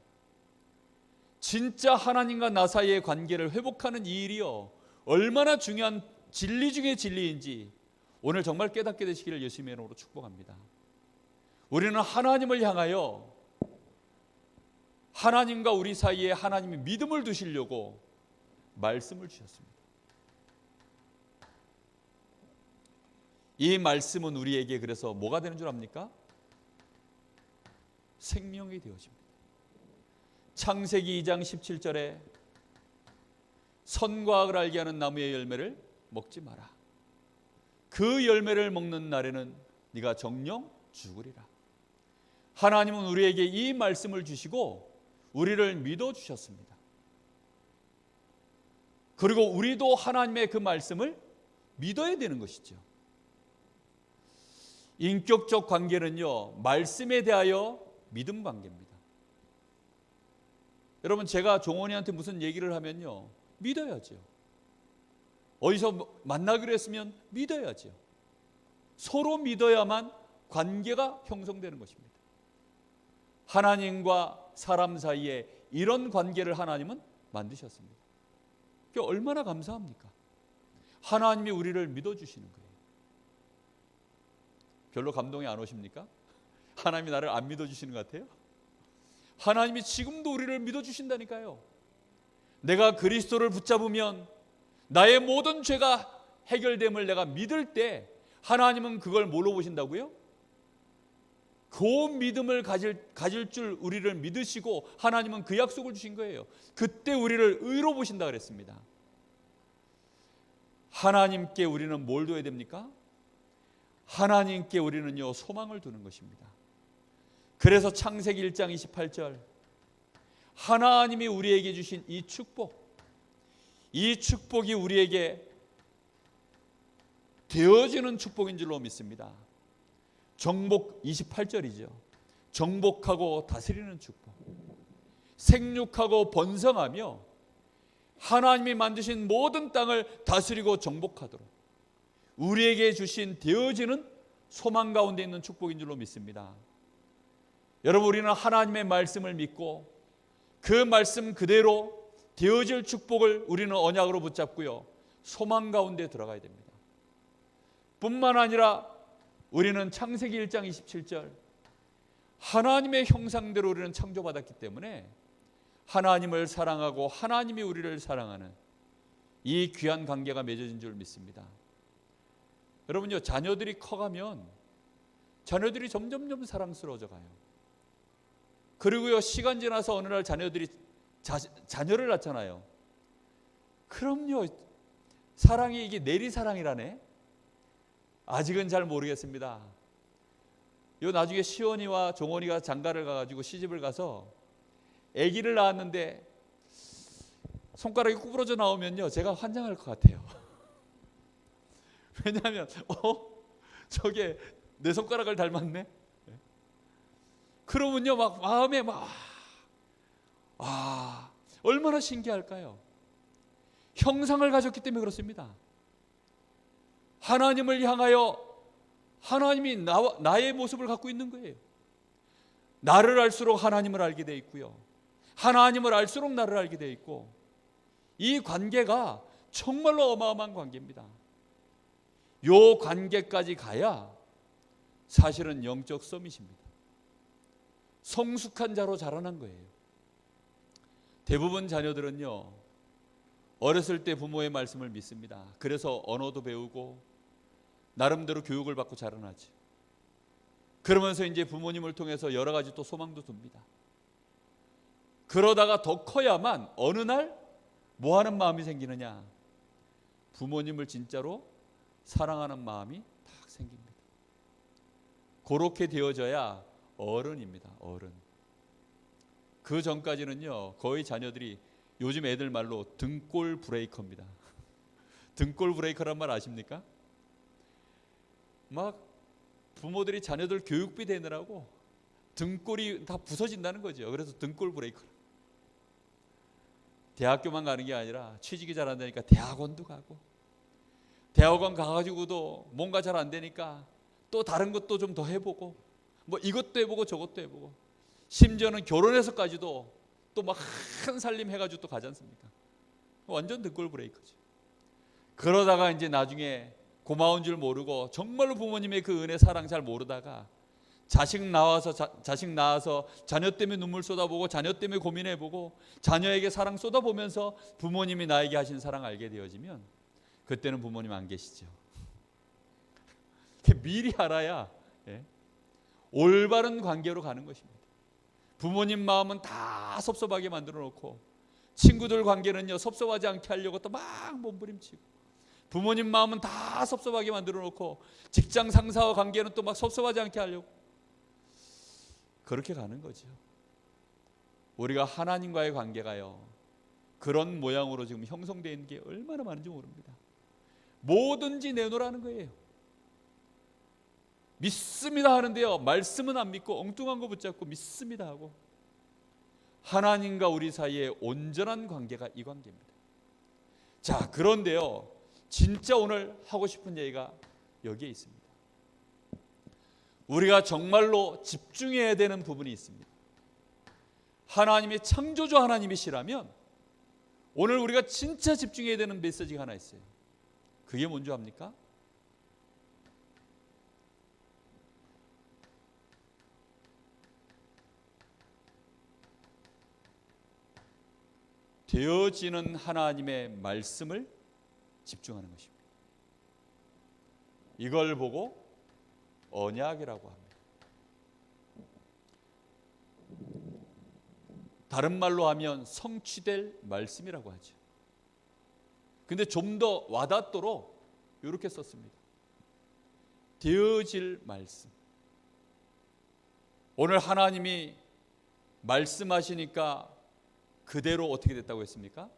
진짜 하나님과 나 사이의 관계를 회복하는 이 일이요 얼마나 중요한 진리 중의 진리인지 오늘 정말 깨닫게 되시기를 예수님의 이름으로 축복합니다. 우리는 하나님을 향하여 하나님과 우리 사이에 하나님이 믿음을 두시려고 말씀을 주셨습니다. 이 말씀은 우리에게 그래서 뭐가 되는 줄 압니까? 생명이 되어집니다. 창세기 2장 17절에 선과 악을 알게 하는 나무의 열매를 먹지 마라. 그 열매를 먹는 날에는 네가 정녕 죽으리라. 하나님은 우리에게 이 말씀을 주시고 우리를 믿어주셨습니다. 그리고 우리도 하나님의 그 말씀을 믿어야 되는 것이죠. 인격적 관계는요 말씀에 대하여 믿음 관계입니다. 여러분 제가 종원이한테 무슨 얘기를 하면요 믿어야죠. 어디서 만나기로 했으면 믿어야죠. 서로 믿어야만 관계가 형성되는 것입니다. 하나님과 사람 사이에 이런 관계를 하나님은 만드셨습니다. 그게 얼마나 감사합니까? 하나님이 우리를 믿어주시는 거예요. 별로 감동이 안 오십니까? 하나님이 나를 안 믿어주시는 것 같아요? 하나님이 지금도 우리를 믿어주신다니까요. 내가 그리스도를 붙잡으면 나의 모든 죄가 해결됨을 내가 믿을 때 하나님은 그걸 뭘로 보신다고요? 그 믿음을 가질 줄 우리를 믿으시고 하나님은 그 약속을 주신 거예요. 그때 우리를 의로 보신다 그랬습니다. 하나님께 우리는 뭘 둬야 됩니까? 하나님께 우리는요 소망을 두는 것입니다. 그래서 창세기 1장 28절 하나님이 우리에게 주신 이 축복이 우리에게 되어지는 축복인 줄로 믿습니다. 정복 28절이죠. 정복하고 다스리는 축복. 생육하고 번성하며 하나님이 만드신 모든 땅을 다스리고 정복하도록 우리에게 주신 되어지는 소망 가운데 있는 축복인 줄로 믿습니다. 여러분 우리는 하나님의 말씀을 믿고 그 말씀 그대로 되어질 축복을 우리는 언약으로 붙잡고요 소망 가운데 들어가야 됩니다. 뿐만 아니라 우리는 창세기 1장 27절 하나님의 형상대로 우리는 창조받았기 때문에 하나님을 사랑하고 하나님이 우리를 사랑하는 이 귀한 관계가 맺어진 줄 믿습니다. 여러분요 자녀들이 커가면 자녀들이 점점점 사랑스러워져 가요. 그리고요 시간 지나서 어느 날 자녀들이 자녀를 낳잖아요. 그럼요 사랑이 이게 내리사랑이라네. 아직은 잘 모르겠습니다. 요 나중에 시원이와 종원이가 장가를 가가지고 시집을 가서 아기를 낳았는데 손가락이 구부러져 나오면요 제가 환장할 것 같아요. 왜냐하면 저게 내 손가락을 닮았네. 그러면요 막 마음에 얼마나 신기할까요? 형상을 가졌기 때문에 그렇습니다. 하나님을 향하여 하나님이 나의 모습을 갖고 있는 거예요. 나를 알수록 하나님을 알게 돼 있고요, 하나님을 알수록 나를 알게 돼 있고, 이 관계가 정말로 어마어마한 관계입니다. 요 관계까지 가야 사실은 영적 서밋입니다. 성숙한 자로 자라난 거예요. 대부분 자녀들은요, 어렸을 때 부모의 말씀을 믿습니다. 그래서 언어도 배우고 나름대로 교육을 받고 자라나지. 그러면서 이제 부모님을 통해서 여러 가지 또 소망도 둡니다. 그러다가 더 커야만 어느 날 뭐 하는 마음이 생기느냐? 부모님을 진짜로 사랑하는 마음이 딱 생깁니다. 그렇게 되어져야 어른입니다. 어른. 그 전까지는요, 거의 자녀들이 요즘 애들 말로 등골 브레이커입니다. 등골 브레이커란 말 아십니까? 막 부모들이 자녀들 교육비 대느라고 등골이 다 부서진다는 거죠. 그래서 등골 브레이커. 대학교만 가는 게 아니라 취직이 잘 안 되니까 대학원도 가고, 대학원 가가지고도 뭔가 잘 안 되니까 또 다른 것도 좀 더 해보고, 뭐 이것도 해보고 저것도 해보고, 심지어는 결혼해서까지도 또 막 큰 살림 해가지고 또 가지 않습니까? 완전 등골 브레이커죠. 그러다가 이제 나중에 고마운 줄 모르고 정말로 부모님의 그 은혜 사랑 잘 모르다가 자식 낳아서 자녀 때문에 눈물 쏟아보고, 자녀 때문에 고민해보고, 자녀에게 사랑 쏟아보면서 부모님이 나에게 하신 사랑 알게 되어지면 그때는 부모님 안 계시죠. 미리 알아야 올바른 관계로 가는 것입니다. 부모님 마음은 다 섭섭하게 만들어 놓고, 친구들 관계는요 섭섭하지 않게 하려고 또 막 몸부림치고, 부모님 마음은 다 섭섭하게 만들어 놓고, 직장 상사와 관계는 또 막 섭섭하지 않게 하려고, 그렇게 가는 거죠. 우리가 하나님과의 관계가요 그런 모양으로 지금 형성되어 있는 게 얼마나 많은지 모릅니다. 뭐든지 내놓으라는 거예요. 믿습니다 하는데요, 말씀은 안 믿고 엉뚱한 거 붙잡고 믿습니다 하고, 하나님과 우리 사이에 온전한 관계가 이 관계입니다. 자, 그런데요, 진짜 오늘 하고 싶은 얘기가 여기에 있습니다. 우리가 정말로 집중해야 되는 부분이 있습니다. 하나님의 창조주 하나님이시라면 오늘 우리가 진짜 집중해야 되는 메시지가 하나 있어요. 그게 뭔지 압니까? 되어지는 하나님의 말씀을 집중하는 것입니다. 이걸 보고 언약이라고 합니다. 다른 말로 하면 성취될 말씀이라고 하죠. 근데 좀 더 와닿도록 이렇게 썼습니다. 되어질 말씀. 오늘 하나님이 말씀하시니까 그대로 어떻게 됐다고 했습니까?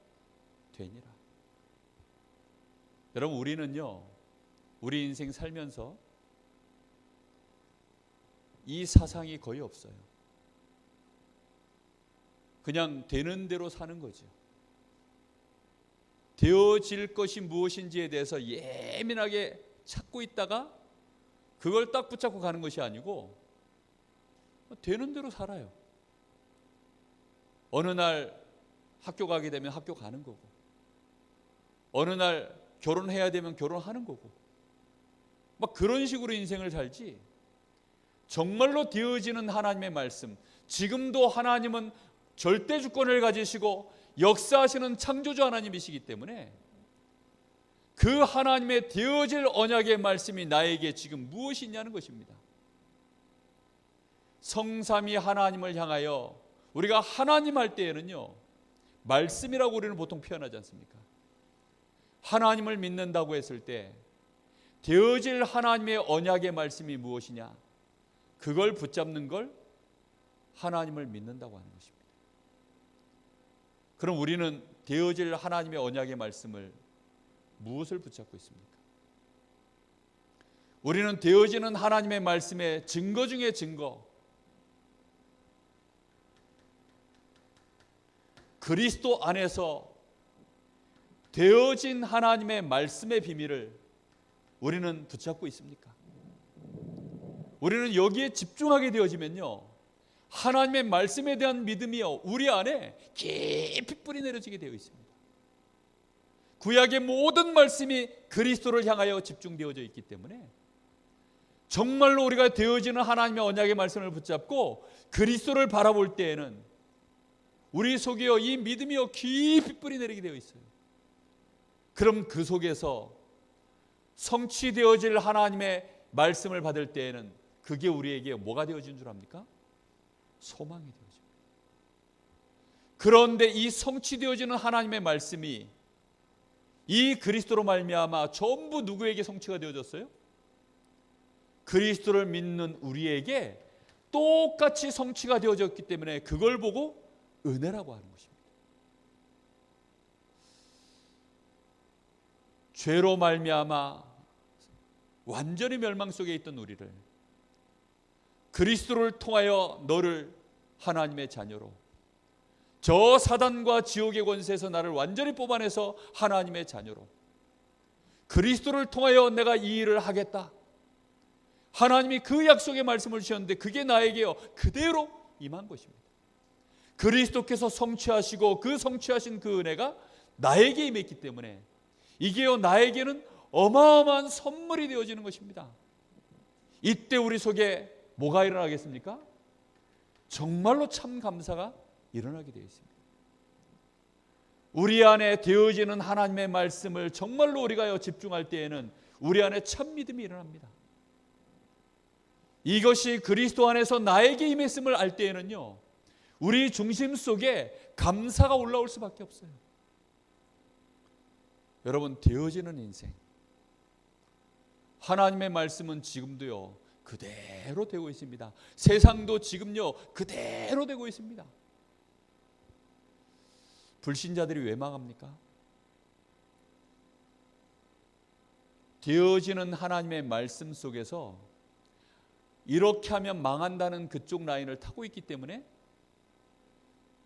되니라. 여러분, 우리는요, 우리 인생 살면서 이 사상이 거의 없어요. 그냥 되는 대로 사는 거죠. 되어질 것이 무엇인지에 대해서 예민하게 찾고 있다가 그걸 딱 붙잡고 가는 것이 아니고 되는 대로 살아요. 어느 날 학교 가게 되면 학교 가는 거고, 어느 날 결혼해야 되면 결혼하는 거고, 막 그런 식으로 인생을 살지, 정말로 되어지는 하나님의 말씀, 지금도 하나님은 절대 주권을 가지시고 역사하시는 창조주 하나님이시기 때문에 그 하나님의 되어질 언약의 말씀이 나에게 지금 무엇이냐는 것입니다. 성삼위 하나님을 향하여 우리가 하나님 할 때에는요, 말씀이라고 우리는 보통 표현하지 않습니까? 하나님을 믿는다고 했을 때 되어질 하나님의 언약의 말씀이 무엇이냐, 그걸 붙잡는 걸 하나님을 믿는다고 하는 것입니다. 그럼 우리는 되어질 하나님의 언약의 말씀을 무엇을 붙잡고 있습니까? 우리는 되어지는 하나님의 말씀의 증거 중에 증거, 그리스도 안에서 되어진 하나님의 말씀의 비밀을 우리는 붙잡고 있습니까? 우리는 여기에 집중하게 되어지면요, 하나님의 말씀에 대한 믿음이요, 우리 안에 깊이 뿌리 내려지게 되어 있습니다. 구약의 모든 말씀이 그리스도를 향하여 집중되어져 있기 때문에 정말로 우리가 되어지는 하나님의 언약의 말씀을 붙잡고 그리스도를 바라볼 때에는 우리 속에요, 이 믿음이요, 깊이 뿌리 내리게 되어 있어요. 그럼 그 속에서 성취되어질 하나님의 말씀을 받을 때에는 그게 우리에게 뭐가 되어진 줄 압니까? 소망이 되어집니다. 그런데 이 성취되어지는 하나님의 말씀이 이 그리스도로 말미암아 전부 누구에게 성취가 되어졌어요? 그리스도를 믿는 우리에게 똑같이 성취가 되어졌기 때문에 그걸 보고 은혜라고 하는 것입니다. 죄로 말미암아 완전히 멸망 속에 있던 우리를 그리스도를 통하여 너를 하나님의 자녀로, 저 사단과 지옥의 권세에서 나를 완전히 뽑아내서 하나님의 자녀로, 그리스도를 통하여 내가 이 일을 하겠다, 하나님이 그 약속의 말씀을 주셨는데 그게 나에게요 그대로 임한 것입니다. 그리스도께서 성취하시고 그 성취하신 그 은혜가 나에게 임했기 때문에 이게요 나에게는 어마어마한 선물이 되어지는 것입니다. 이때 우리 속에 뭐가 일어나겠습니까? 정말로 참 감사가 일어나게 되어 있습니다. 우리 안에 되어지는 하나님의 말씀을 정말로 우리가 집중할 때에는 우리 안에 참 믿음이 일어납니다. 이것이 그리스도 안에서 나에게 임했음을 알 때에는요 우리 중심 속에 감사가 올라올 수밖에 없어요. 여러분, 되어지는 인생, 하나님의 말씀은 지금도요 그대로 되고 있습니다. 세상도 지금요 그대로 되고 있습니다. 불신자들이 왜 망합니까? 되어지는 하나님의 말씀 속에서 이렇게 하면 망한다는 그쪽 라인을 타고 있기 때문에,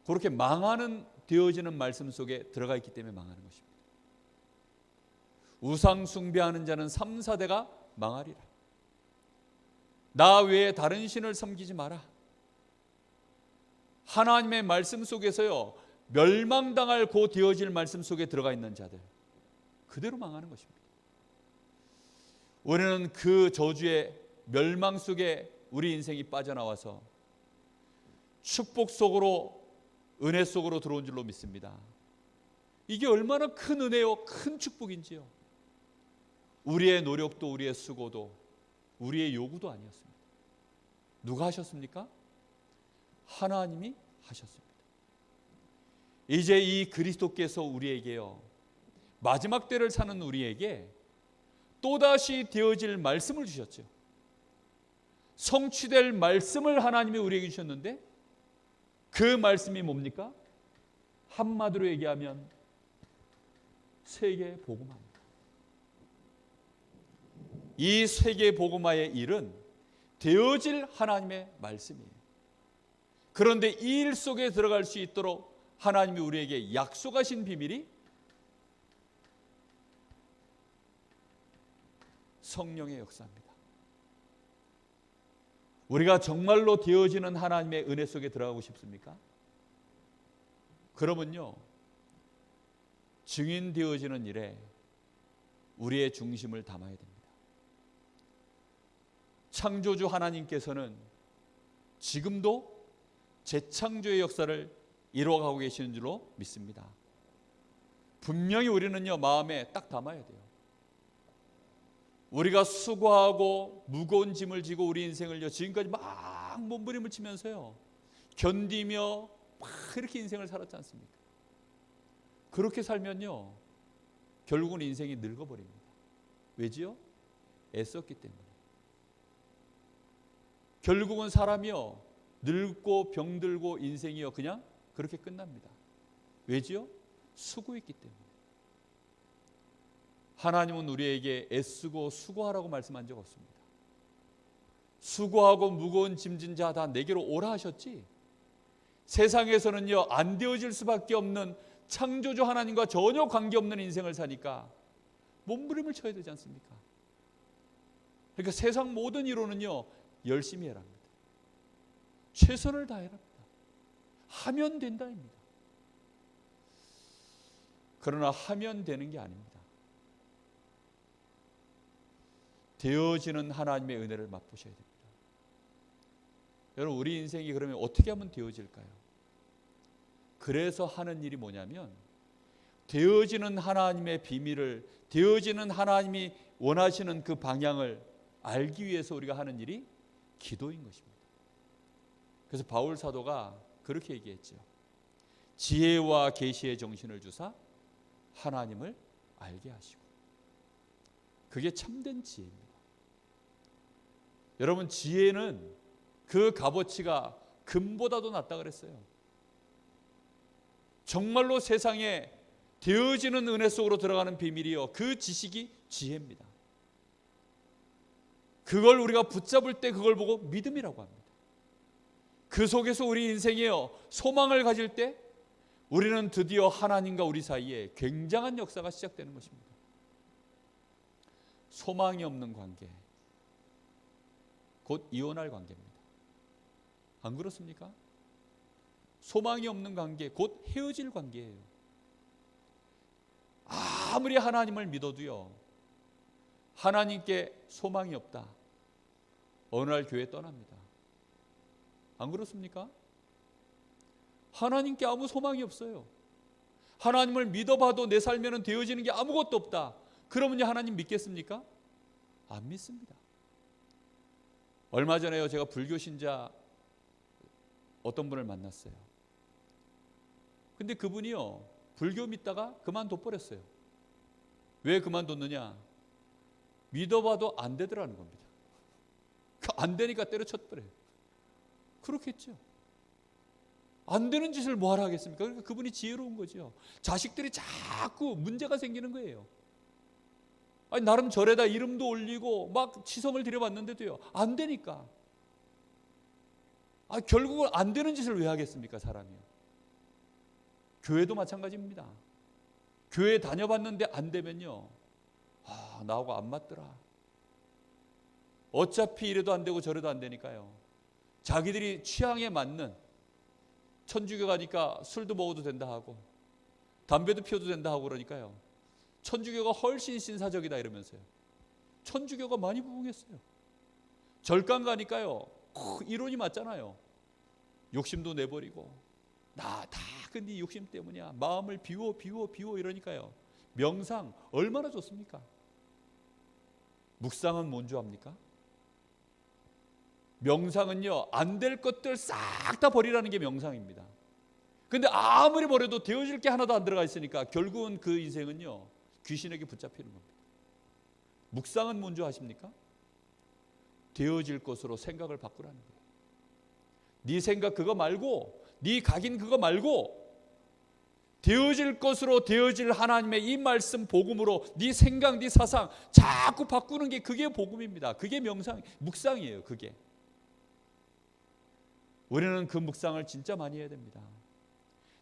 그렇게 망하는 되어지는 말씀 속에 들어가 있기 때문에 망하는 것입니다. 우상 숭배하는 자는 3, 4대가 망하리라. 나 외에 다른 신을 섬기지 마라. 하나님의 말씀 속에서요 멸망당할 고 되어질 말씀 속에 들어가 있는 자들 그대로 망하는 것입니다. 우리는 그 저주의 멸망 속에 우리 인생이 빠져나와서 축복 속으로, 은혜 속으로 들어온 줄로 믿습니다. 이게 얼마나 큰 은혜요, 큰 축복인지요. 우리의 노력도, 우리의 수고도, 우리의 요구도 아니었습니다. 누가 하셨습니까? 하나님이 하셨습니다. 이제 이 그리스도께서 우리에게요 마지막 때를 사는 우리에게 또다시 되어질 말씀을 주셨죠. 성취될 말씀을 하나님이 우리에게 주셨는데 그 말씀이 뭡니까? 한마디로 얘기하면 세계 복음화입니다. 이 세계 복음화의 일은 되어질 하나님의 말씀이에요. 그런데 이 일 속에 들어갈 수 있도록 하나님이 우리에게 약속하신 비밀이 성령의 역사입니다. 우리가 정말로 되어지는 하나님의 은혜 속에 들어가고 싶습니까? 그러면요 증인 되어지는 일에 우리의 중심을 담아야 됩니다. 창조주 하나님께서는 지금도 재창조의 역사를 이루어가고 계시는 줄로 믿습니다. 분명히 우리는요 마음에 딱 담아야 돼요. 우리가 수고하고 무거운 짐을 지고 우리 인생을요 지금까지 막 몸부림을 치면서요 견디며 막 이렇게 인생을 살았지 않습니까? 그렇게 살면요 결국은 인생이 늙어버립니다. 왜지요? 애썼기 때문에. 결국은 사람이요 늙고 병들고 인생이요 그냥 그렇게 끝납니다. 왜지요? 수고했기 때문에. 하나님은 우리에게 애쓰고 수고하라고 말씀한 적 없습니다. 수고하고 무거운 짐진 자 다 내게로 오라 하셨지, 세상에서는요 안 되어질 수밖에 없는 창조주 하나님과 전혀 관계없는 인생을 사니까 몸부림을 쳐야 되지 않습니까? 그러니까 세상 모든 이론은요 열심히 해랍니다. 최선을 다해라 합니다. 하면 된다입니다. 그러나 하면 되는 게 아닙니다. 되어지는 하나님의 은혜를 맛보셔야 됩니다. 여러분, 우리 인생이 그러면 어떻게 하면 되어질까요? 그래서 하는 일이 뭐냐면, 되어지는 하나님의 비밀을, 되어지는 하나님이 원하시는 그 방향을 알기 위해서 우리가 하는 일이 기도인 것입니다. 그래서 바울 사도가 그렇게 얘기했죠. 지혜와 계시의 정신을 주사 하나님을 알게 하시고. 그게 참된 지혜입니다. 여러분, 지혜는 그 값어치가 금보다도 낫다 그랬어요. 정말로 세상에 되어지는 은혜 속으로 들어가는 비밀이요, 그 지식이 지혜입니다. 그걸 우리가 붙잡을 때 그걸 보고 믿음이라고 합니다. 그 속에서 우리 인생에요, 소망을 가질 때 우리는 드디어 하나님과 우리 사이에 굉장한 역사가 시작되는 것입니다. 소망이 없는 관계, 곧 이혼할 관계입니다. 안 그렇습니까? 소망이 없는 관계, 곧 헤어질 관계예요. 아무리 하나님을 믿어도요, 하나님께 소망이 없다, 어느 날 교회 떠납니다. 안 그렇습니까? 하나님께 아무 소망이 없어요. 하나님을 믿어봐도 내 삶에는 되어지는 게 아무것도 없다. 그러면요, 하나님 믿겠습니까? 안 믿습니다. 얼마 전에요, 제가 불교 신자 어떤 분을 만났어요. 근데 그분이요, 불교 믿다가 그만둬버렸어요. 왜 그만뒀느냐? 믿어봐도 안 되더라는 겁니다. 안 되니까 때려쳤더래요. 그렇겠죠. 안 되는 짓을 뭐하러 하겠습니까? 그러니까 그분이 지혜로운 거죠. 자식들이 자꾸 문제가 생기는 거예요. 아니, 나름 절에다 이름도 올리고 막 치성을 드려봤는데도요, 안 되니까. 결국은 안 되는 짓을 왜 하겠습니까, 사람이요? 교회도 마찬가지입니다. 교회 다녀봤는데 안 되면요, 나하고 안 맞더라. 어차피 이래도 안 되고 저래도 안 되니까요, 자기들이 취향에 맞는, 천주교 가니까 술도 먹어도 된다 하고 담배도 피워도 된다 하고 그러니까요, 천주교가 훨씬 신사적이다 이러면서요, 천주교가 많이 부흥했어요. 절간 가니까요, 이론이 맞잖아요. 욕심도 내버리고, 나 다 근데 욕심 때문이야, 마음을 비워 이러니까요, 명상 얼마나 좋습니까? 묵상은 뭔 줄 압니까? 명상은요, 안 될 것들 싹 다 버리라는 게 명상입니다. 근데 아무리 버려도 되어질 게 하나도 안 들어가 있으니까 결국은 그 인생은요, 귀신에게 붙잡히는 겁니다. 묵상은 뭔 줄 아십니까? 되어질 것으로 생각을 바꾸라는 거예요. 네 생각 그거 말고, 네 각인 그거 말고, 되어질 것으로 되어질 하나님의 이 말씀 복음으로 네 생각, 네 사상 자꾸 바꾸는 게, 그게 복음입니다. 그게 명상, 묵상이에요. 그게. 우리는 그 묵상을 진짜 많이 해야 됩니다.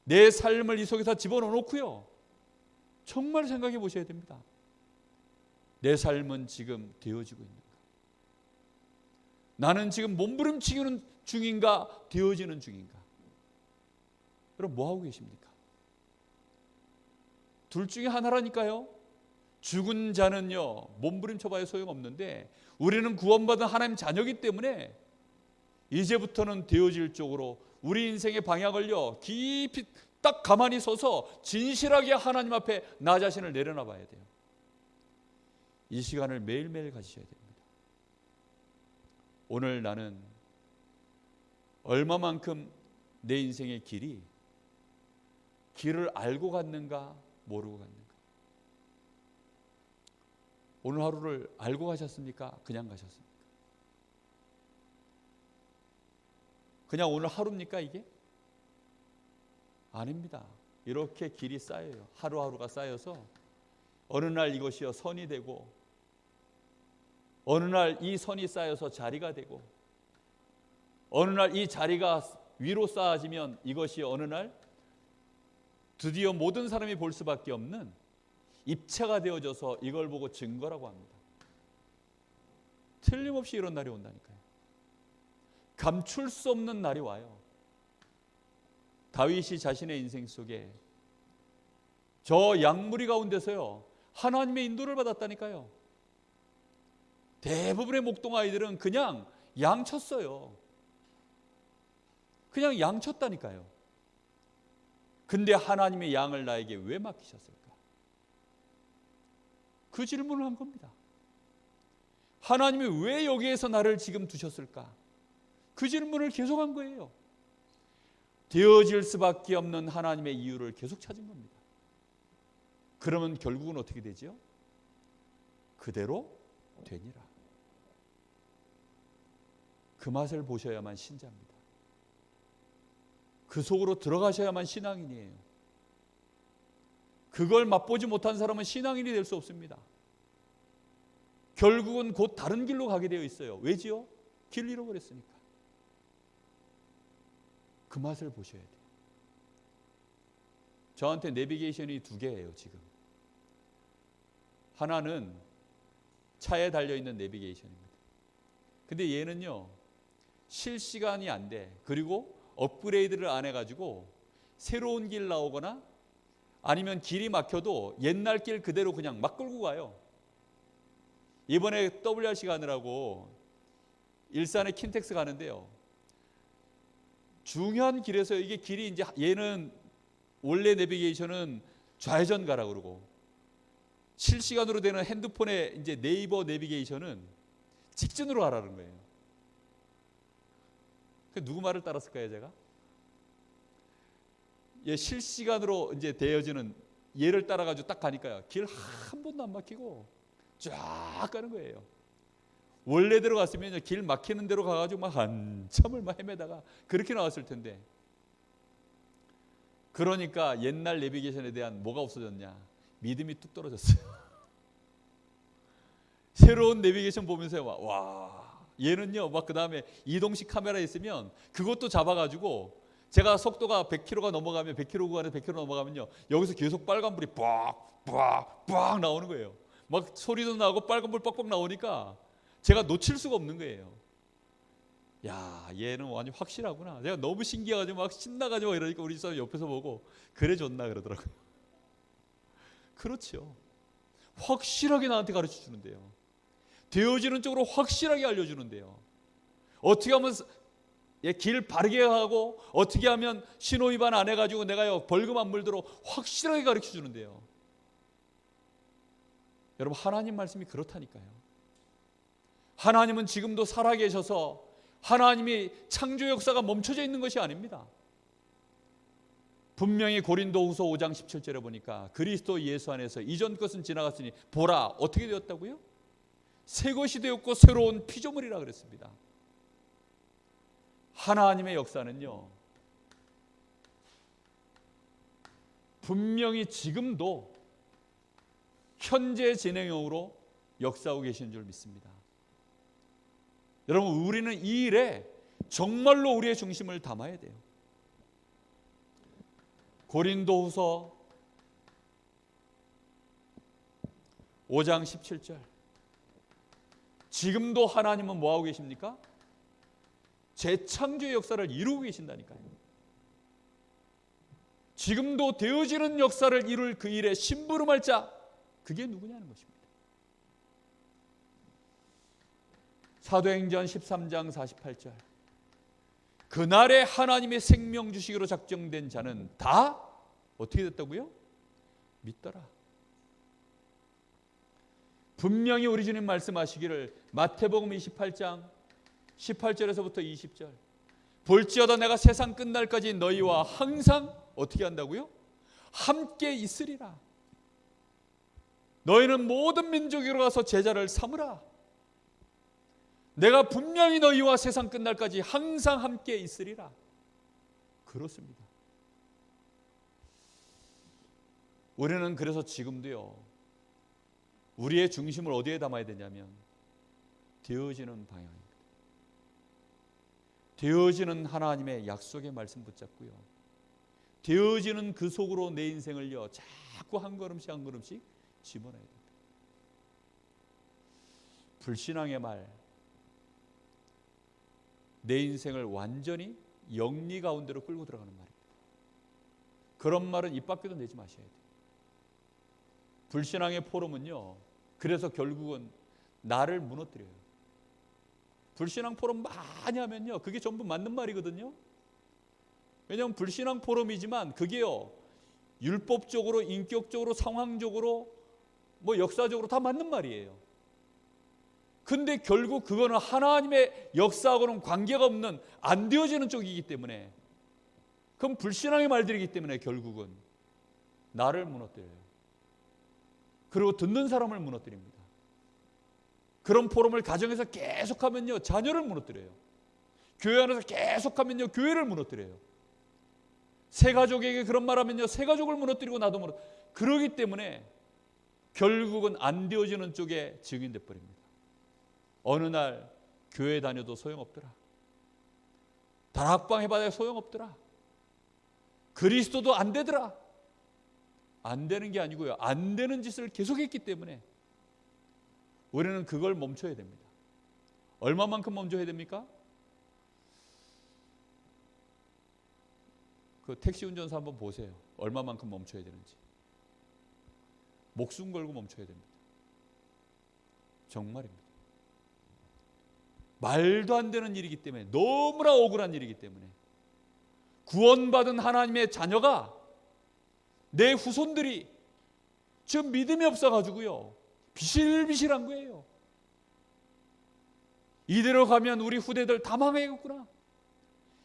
내 삶을 이 속에서 집어넣어 놓고요, 정말 생각해 보셔야 됩니다. 내 삶은 지금 되어지고 있는가? 나는 지금 몸부림치는 중인가, 되어지는 중인가? 그럼 뭐 하고 계십니까? 둘 중에 하나라니까요. 죽은 자는요, 몸부림쳐봐야 소용없는데, 우리는 구원받은 하나님 자녀이기 때문에 이제부터는 되어질 쪽으로 우리 인생의 방향을요, 깊이 딱 가만히 서서 진실하게 하나님 앞에 나 자신을 내려놔 봐야 돼요. 이 시간을 매일매일 가지셔야 됩니다. 오늘 나는 얼마만큼 내 인생의 길을 알고 갔는가, 모르고 갔는가? 오늘 하루를 알고 가셨습니까? 그냥 가셨습니까? 그냥 오늘 하루입니까 이게? 아닙니다. 이렇게 길이 쌓여요. 하루하루가 쌓여서 어느 날 이것이요, 선이 되고, 어느 날 이 선이 쌓여서 자리가 되고, 어느 날 이 자리가 위로 쌓아지면 이것이 어느 날 드디어 모든 사람이 볼 수밖에 없는 입체가 되어져서 이걸 보고 증거라고 합니다. 틀림없이 이런 날이 온다니까요. 감출 수 없는 날이 와요. 다윗이 자신의 인생 속에 저 양무리 가운데서요 하나님의 인도를 받았다니까요. 대부분의 목동 아이들은 그냥 양쳤어요. 그냥 양쳤다니까요. 근데 하나님의 양을 나에게 왜 맡기셨을까? 그 질문을 한 겁니다. 하나님이 왜 여기에서 나를 지금 두셨을까? 그 질문을 계속한 거예요. 되어질 수밖에 없는 하나님의 이유를 계속 찾은 겁니다. 그러면 결국은 어떻게 되죠? 그대로 되니라. 그 맛을 보셔야만 신자입니다. 그 속으로 들어가셔야만 신앙인이에요. 그걸 맛보지 못한 사람은 신앙인이 될 수 없습니다. 결국은 곧 다른 길로 가게 되어 있어요. 왜지요? 길 잃어버렸으니까. 그 맛을 보셔야 돼요. 저한테 내비게이션이 2개예요 지금. 하나는 차에 달려있는 내비게이션입니다. 근데 얘는요 실시간이 안 돼. 그리고 업그레이드를 안 해가지고 새로운 길 나오거나 아니면 길이 막혀도 옛날 길 그대로 그냥 막 끌고 가요. 이번에 WRC 가느라고 일산에 킨텍스 가는데요. 중요한 길에서 이게 길이 이제 얘는 원래 내비게이션은 좌회전 가라 그러고 실시간으로 되는 핸드폰의 이제 네이버 내비게이션은 직진으로 가라는 거예요. 누구 말을 따랐을까요, 제가? 얘 실시간으로 이제 되어지는 얘를 따라가지고 딱 가니까요. 길 한 번도 안 막히고 쫙 가는 거예요. 원래대로 갔으면 길 막히는 대로 가가지고 막 한참을 막 헤매다가 그렇게 나왔을 텐데. 그러니까 옛날 내비게이션에 대한 뭐가 없어졌냐? 믿음이 뚝 떨어졌어요. 새로운 내비게이션 보면서 와 얘는요 막 그 다음에 이동식 카메라 있으면 그것도 잡아가지고 제가 속도가 100km가 넘어가면 100km 구간에서 100km 넘어가면요 여기서 계속 빨간불이 빡 나오는 거예요. 막 소리도 나고 빨간불 빡빡 나오니까 제가 놓칠 수가 없는 거예요. 야 얘는 완전 확실하구나. 제가 너무 신기해가지고 막 신나가지고 이러니까 우리 집사람 옆에서 보고 그래 좋나 그러더라고요. 그렇죠. 확실하게 나한테 가르쳐 주는데요. 되어지는 쪽으로 확실하게 알려주는데요. 어떻게 하면 길 바르게 하고 어떻게 하면 신호 위반 안 해가지고 내가 벌금 안 물도록 확실하게 가르쳐 주는데요. 여러분 하나님 말씀이 그렇다니까요. 하나님은 지금도 살아계셔서 하나님이 창조 역사가 멈춰져 있는 것이 아닙니다. 분명히 고린도후서 5장 17절에 보니까 그리스도 예수 안에서 이전 것은 지나갔으니 보라 어떻게 되었다고요? 새 것이 되었고 새로운 피조물이라 그랬습니다. 하나님의 역사는요 분명히 지금도 현재 진행형으로 역사하고 계신 줄 믿습니다. 여러분 우리는 이 일에 정말로 우리의 중심을 담아야 돼요. 고린도후서 5장 17절 지금도 하나님은 뭐하고 계십니까? 재창조의 역사를 이루고 계신다니까요. 지금도 되어지는 역사를 이룰 그 일에 심부름할 자 그게 누구냐는 것입니다. 사도행전 13장 48절 그날에 하나님의 생명 주시기로 작정된 자는 다 어떻게 됐다고요? 믿더라. 분명히 우리 주님 말씀하시기를 마태복음 28장 18절에서부터 20절 볼지어다 내가 세상 끝날까지 너희와 항상 어떻게 한다고요? 함께 있으리라. 너희는 모든 민족으로 가서 제자를 삼으라. 내가 분명히 너희와 세상 끝날까지 항상 함께 있으리라. 그렇습니다. 우리는 그래서 지금도요 우리의 중심을 어디에 담아야 되냐면 되어지는 방향입니다. 되어지는 하나님의 약속의 말씀 붙잡고요 되어지는 그 속으로 내 인생을요 자꾸 한 걸음씩 한 걸음씩 집어넣어야 됩니다. 불신앙의 말 내 인생을 완전히 영리 가운데로 끌고 들어가는 말입니다. 그런 말은 입 밖에도 내지 마셔야 돼요. 불신앙의 포럼은요, 그래서 결국은 나를 무너뜨려요. 불신앙 포럼 많이 하면요, 그게 전부 맞는 말이거든요. 왜냐하면 불신앙 포럼이지만 그게요, 율법적으로, 인격적으로, 상황적으로, 역사적으로 다 맞는 말이에요. 근데 결국 그거는 하나님의 역사하고는 관계가 없는, 안 되어지는 쪽이기 때문에, 그럼 불신앙의 말들이기 때문에 결국은 나를 무너뜨려요. 그리고 듣는 사람을 무너뜨립니다. 그런 포럼을 가정에서 계속하면요, 자녀를 무너뜨려요. 교회 안에서 계속하면요, 교회를 무너뜨려요. 새 가족에게 그런 말하면요, 새 가족을 무너뜨리고 나도 그러기 때문에 결국은 안 되어지는 쪽에 증인돼 버립니다. 어느 날 교회 다녀도 소용없더라. 다락방 해봐야 소용없더라. 그리스도도 안 되더라. 안 되는 게 아니고요, 안 되는 짓을 계속했기 때문에 우리는 그걸 멈춰야 됩니다. 얼마만큼 멈춰야 됩니까? 그 택시 운전사 한번 보세요. 얼마만큼 멈춰야 되는지. 목숨 걸고 멈춰야 됩니다. 정말입니다. 말도 안 되는 일이기 때문에, 너무나 억울한 일이기 때문에, 구원받은 하나님의 자녀가, 내 후손들이 지금 믿음이 없어가지고요, 비실비실한 거예요. 이대로 가면 우리 후대들 다 망하겠구나.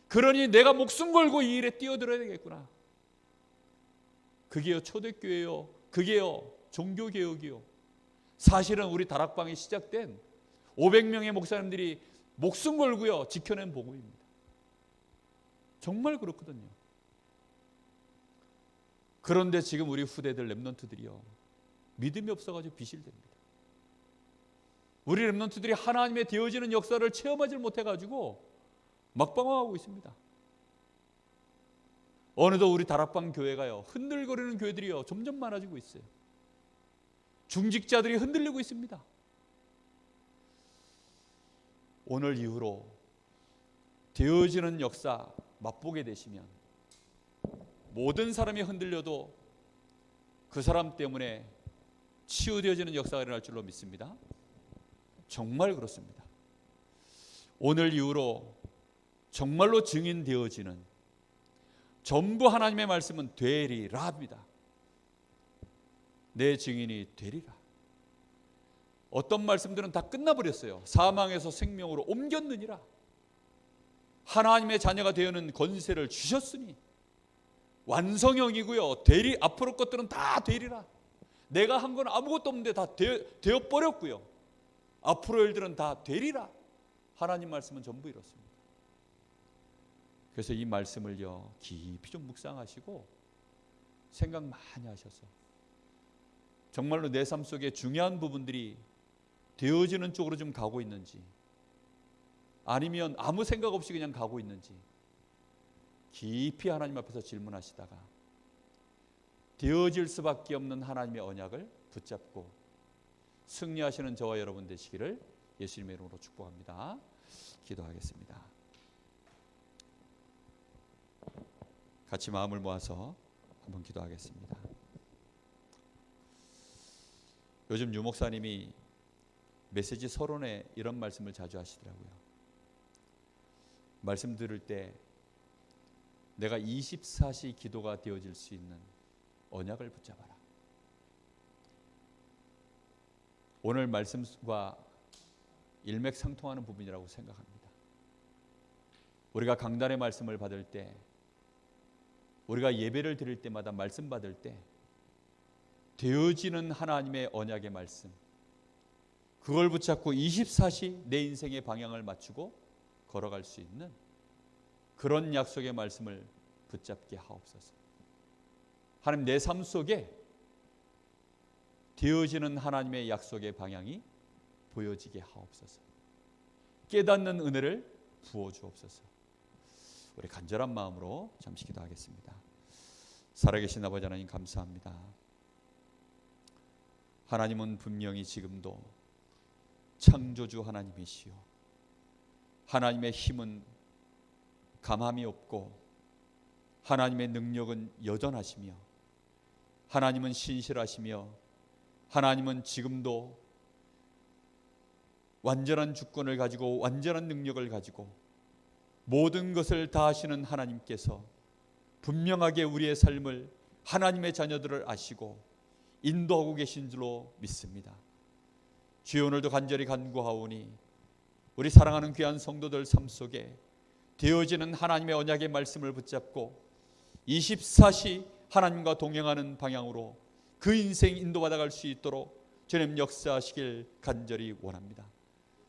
그러니 내가 목숨 걸고 이 일에 뛰어들어야 되겠구나. 그게요, 초대교회요, 그게요, 종교개혁이요. 사실은 우리 다락방이 시작된 500명의 목사님들이 목숨 걸고요, 지켜낸 복음입니다. 정말 그렇거든요. 그런데 지금 우리 후대들 렘넌트들이요, 믿음이 없어가지고 비실됩니다. 우리 렘넌트들이 하나님의 되어지는 역사를 체험하지 못해가지고 막방황하고 있습니다. 어느덧 우리 다락방 교회가요, 흔들거리는 교회들이요, 점점 많아지고 있어요. 중직자들이 흔들리고 있습니다. 오늘 이후로 되어지는 역사 맛보게 되시면 모든 사람이 흔들려도 그 사람 때문에 치유되어지는 역사가 일어날 줄로 믿습니다. 정말 그렇습니다. 오늘 이후로 정말로 증인되어지는, 전부 하나님의 말씀은 되리라 합니다. 내 증인이 되리라. 어떤 말씀들은 다 끝나버렸어요. 사망에서 생명으로 옮겼느니라. 하나님의 자녀가 되어는 권세를 주셨으니 완성형이고요, 되리, 앞으로 것들은 다 되리라. 내가 한 건 아무것도 없는데 다 되어버렸고요, 앞으로 일들은 다 되리라. 하나님 말씀은 전부 이렇습니다. 그래서 이 말씀을요, 깊이 좀 묵상하시고 생각 많이 하셔서 정말로 내 삶 속에 중요한 부분들이 되어지는 쪽으로 좀 가고 있는지, 아니면 아무 생각 없이 그냥 가고 있는지 깊이 하나님 앞에서 질문하시다가 되어질 수밖에 없는 하나님의 언약을 붙잡고 승리하시는 저와 여러분 되시기를 예수님의 이름으로 축복합니다. 기도하겠습니다. 같이 마음을 모아서 한번 기도하겠습니다. 요즘 유 목사님이 메시지 서론에 이런 말씀을 자주 하시더라고요. 말씀 들을 때 내가 24시 기도가 되어질 수 있는 언약을 붙잡아라. 오늘 말씀과 일맥상통하는 부분이라고 생각합니다. 우리가 강단의 말씀을 받을 때, 우리가 예배를 드릴 때마다 말씀 받을 때 되어지는 하나님의 언약의 말씀, 그걸 붙잡고 24시 내 인생의 방향을 맞추고 걸어갈 수 있는 그런 약속의 말씀을 붙잡게 하옵소서. 하나님, 내 삶 속에 되어지는 하나님의 약속의 방향이 보여지게 하옵소서. 깨닫는 은혜를 부어주옵소서. 우리 간절한 마음으로 잠시 기도하겠습니다. 살아계신 아버지 하나님, 감사합니다. 하나님은 분명히 지금도 창조주 하나님이시요, 하나님의 힘은 감함이 없고 하나님의 능력은 여전하시며 하나님은 신실하시며 하나님은 지금도 완전한 주권을 가지고 완전한 능력을 가지고 모든 것을 다 하시는 하나님께서 분명하게 우리의 삶을 하나님의 자녀들을 아시고 인도하고 계신 줄로 믿습니다. 주여, 오늘도 간절히 간구하오니 우리 사랑하는 귀한 성도들 삶 속에 되어지는 하나님의 언약의 말씀을 붙잡고 24시 하나님과 동행하는 방향으로 그 인생 인도받아갈 수 있도록 주님 역사하시길 간절히 원합니다.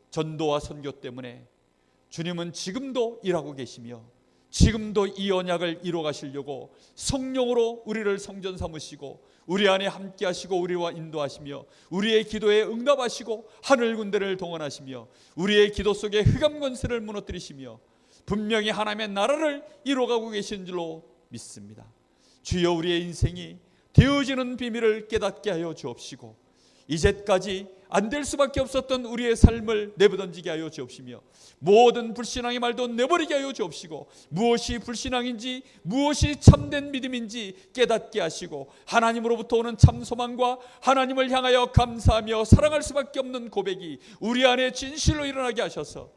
전도와 선교 때문에 주님은 지금도 일하고 계시며 지금도 이 언약을 이루어 가시려고 성령으로 우리를 성전 삼으시고 우리 안에 함께 하시고 우리와 인도하시며 우리의 기도에 응답하시고 하늘 군대를 동원하시며 우리의 기도 속에 흑암 권세를 무너뜨리시며 분명히 하나님의 나라를 이루어가고 계신 줄로 믿습니다. 주여, 우리의 인생이 되어지는 비밀을 깨닫게 하여 주옵시고 이제까지 안 될 수밖에 없었던 우리의 삶을 내버던지게 하여 주옵시며 모든 불신앙의 말도 내버리게 하여 주옵시고 무엇이 불신앙인지 무엇이 참된 믿음인지 깨닫게 하시고 하나님으로부터 오는 참 소망과 하나님을 향하여 감사하며 사랑할 수밖에 없는 고백이 우리 안에 진실로 일어나게 하셔서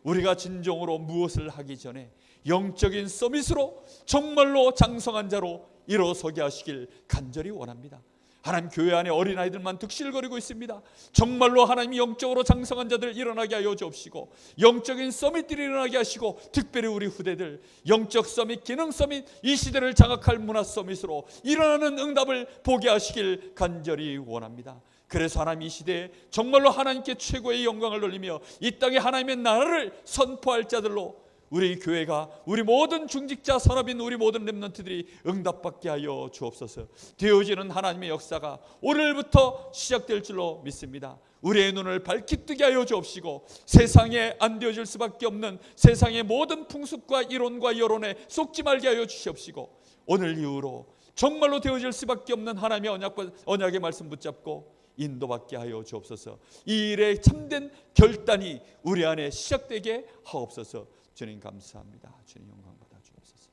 우리가 진정으로 무엇을 하기 전에 영적인 서밋으로 정말로 장성한 자로 일어서게 하시길 간절히 원합니다. 하나님, 교회 안에 어린아이들만 득실거리고 있습니다. 정말로 하나님 영적으로 장성한 자들 일어나게 하여 주옵시고 영적인 서밋들이 일어나게 하시고 특별히 우리 후대들 영적 서밋, 기능 서밋, 이 시대를 장악할 문화 서밋으로 일어나는 응답을 보게 하시길 간절히 원합니다. 그래서 하나님, 이 시대에 정말로 하나님께 최고의 영광을 돌리며 이 땅에 하나님의 나라를 선포할 자들로 우리 교회가, 우리 모든 중직자 산업인 우리 모든 렘넌트들이 응답받게 하여 주옵소서. 되어지는 하나님의 역사가 오늘부터 시작될 줄로 믿습니다. 우리의 눈을 밝히 뜨게 하여 주옵시고 세상에 안 되어질 수밖에 없는 세상의 모든 풍습과 이론과 여론에 속지 말게 하여 주시옵시고 오늘 이후로 정말로 되어질 수밖에 없는 하나님의 언약의 말씀 붙잡고 인도받게 하여 주옵소서. 이 일의 참된 결단이 우리 안에 시작되게 하옵소서. 주님 감사합니다. 주님 영광 받아 주옵소서.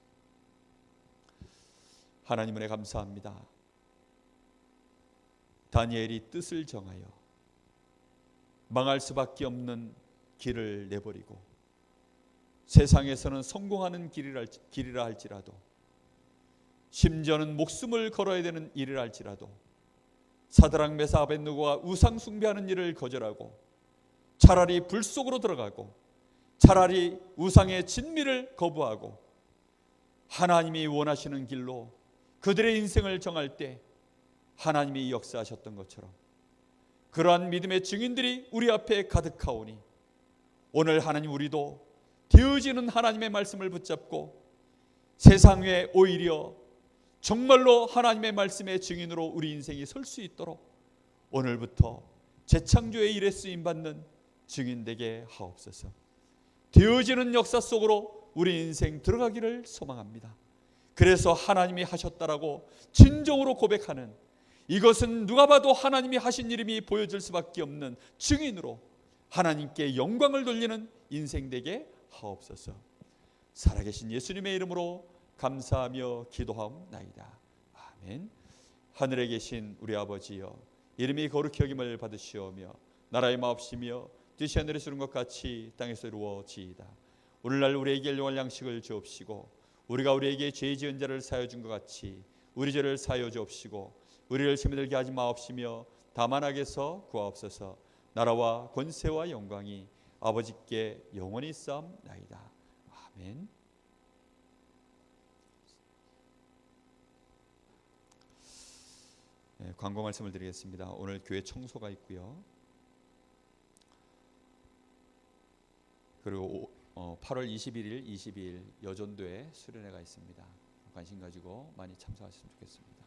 하나님 은혜 감사합니다. 다니엘이 뜻을 정하여 망할 수밖에 없는 길을 내버리고 세상에서는 성공하는 길이라 할지라도 심지어는 목숨을 걸어야 되는 일이라 할지라도 사드락 메사 아벳느고가 우상 숭배하는 일을 거절하고 차라리 불 속으로 들어가고 차라리 우상의 진미를 거부하고 하나님이 원하시는 길로 그들의 인생을 정할 때 하나님이 역사하셨던 것처럼 그러한 믿음의 증인들이 우리 앞에 가득하오니 오늘 하나님, 우리도 되어지는 하나님의 말씀을 붙잡고 세상에 오히려 정말로 하나님의 말씀의 증인으로 우리 인생이 설 수 있도록 오늘부터 재창조의 일에 쓰임받는 증인 되게 하옵소서. 되어지는 역사 속으로 우리 인생 들어가기를 소망합니다. 그래서 하나님이 하셨다라고 진정으로 고백하는, 이것은 누가 봐도 하나님이 하신 일임이 보여질 수밖에 없는 증인으로 하나님께 영광을 돌리는 인생 되게 하옵소서. 살아계신 예수님의 이름으로 감사하며 기도하옵나이다. 아멘. 하늘에 계신 우리 아버지여, 이름이 거룩히 여김을 받으시오며 나라의 마옵시며 뜻이 하늘에서 이룬 것 같이 땅에서 이루어지이다. 오늘날 우리에게 일용할 양식을 주옵시고 우리가 우리에게 죄 지은 자를 사하여 준 것 같이 우리 죄를 사하여 주옵시고 우리를 시험에 들게 하지 마옵시며 다만 악에서 구하옵소서. 나라와 권세와 영광이 아버지께 영원히 있사옵나이다. 아멘. 네, 광고 말씀을 드리겠습니다. 오늘 교회 청소가 있고요. 그리고 8월 21일, 22일 여전도에 수련회가 있습니다. 관심 가지고 많이 참석하셨으면 좋겠습니다.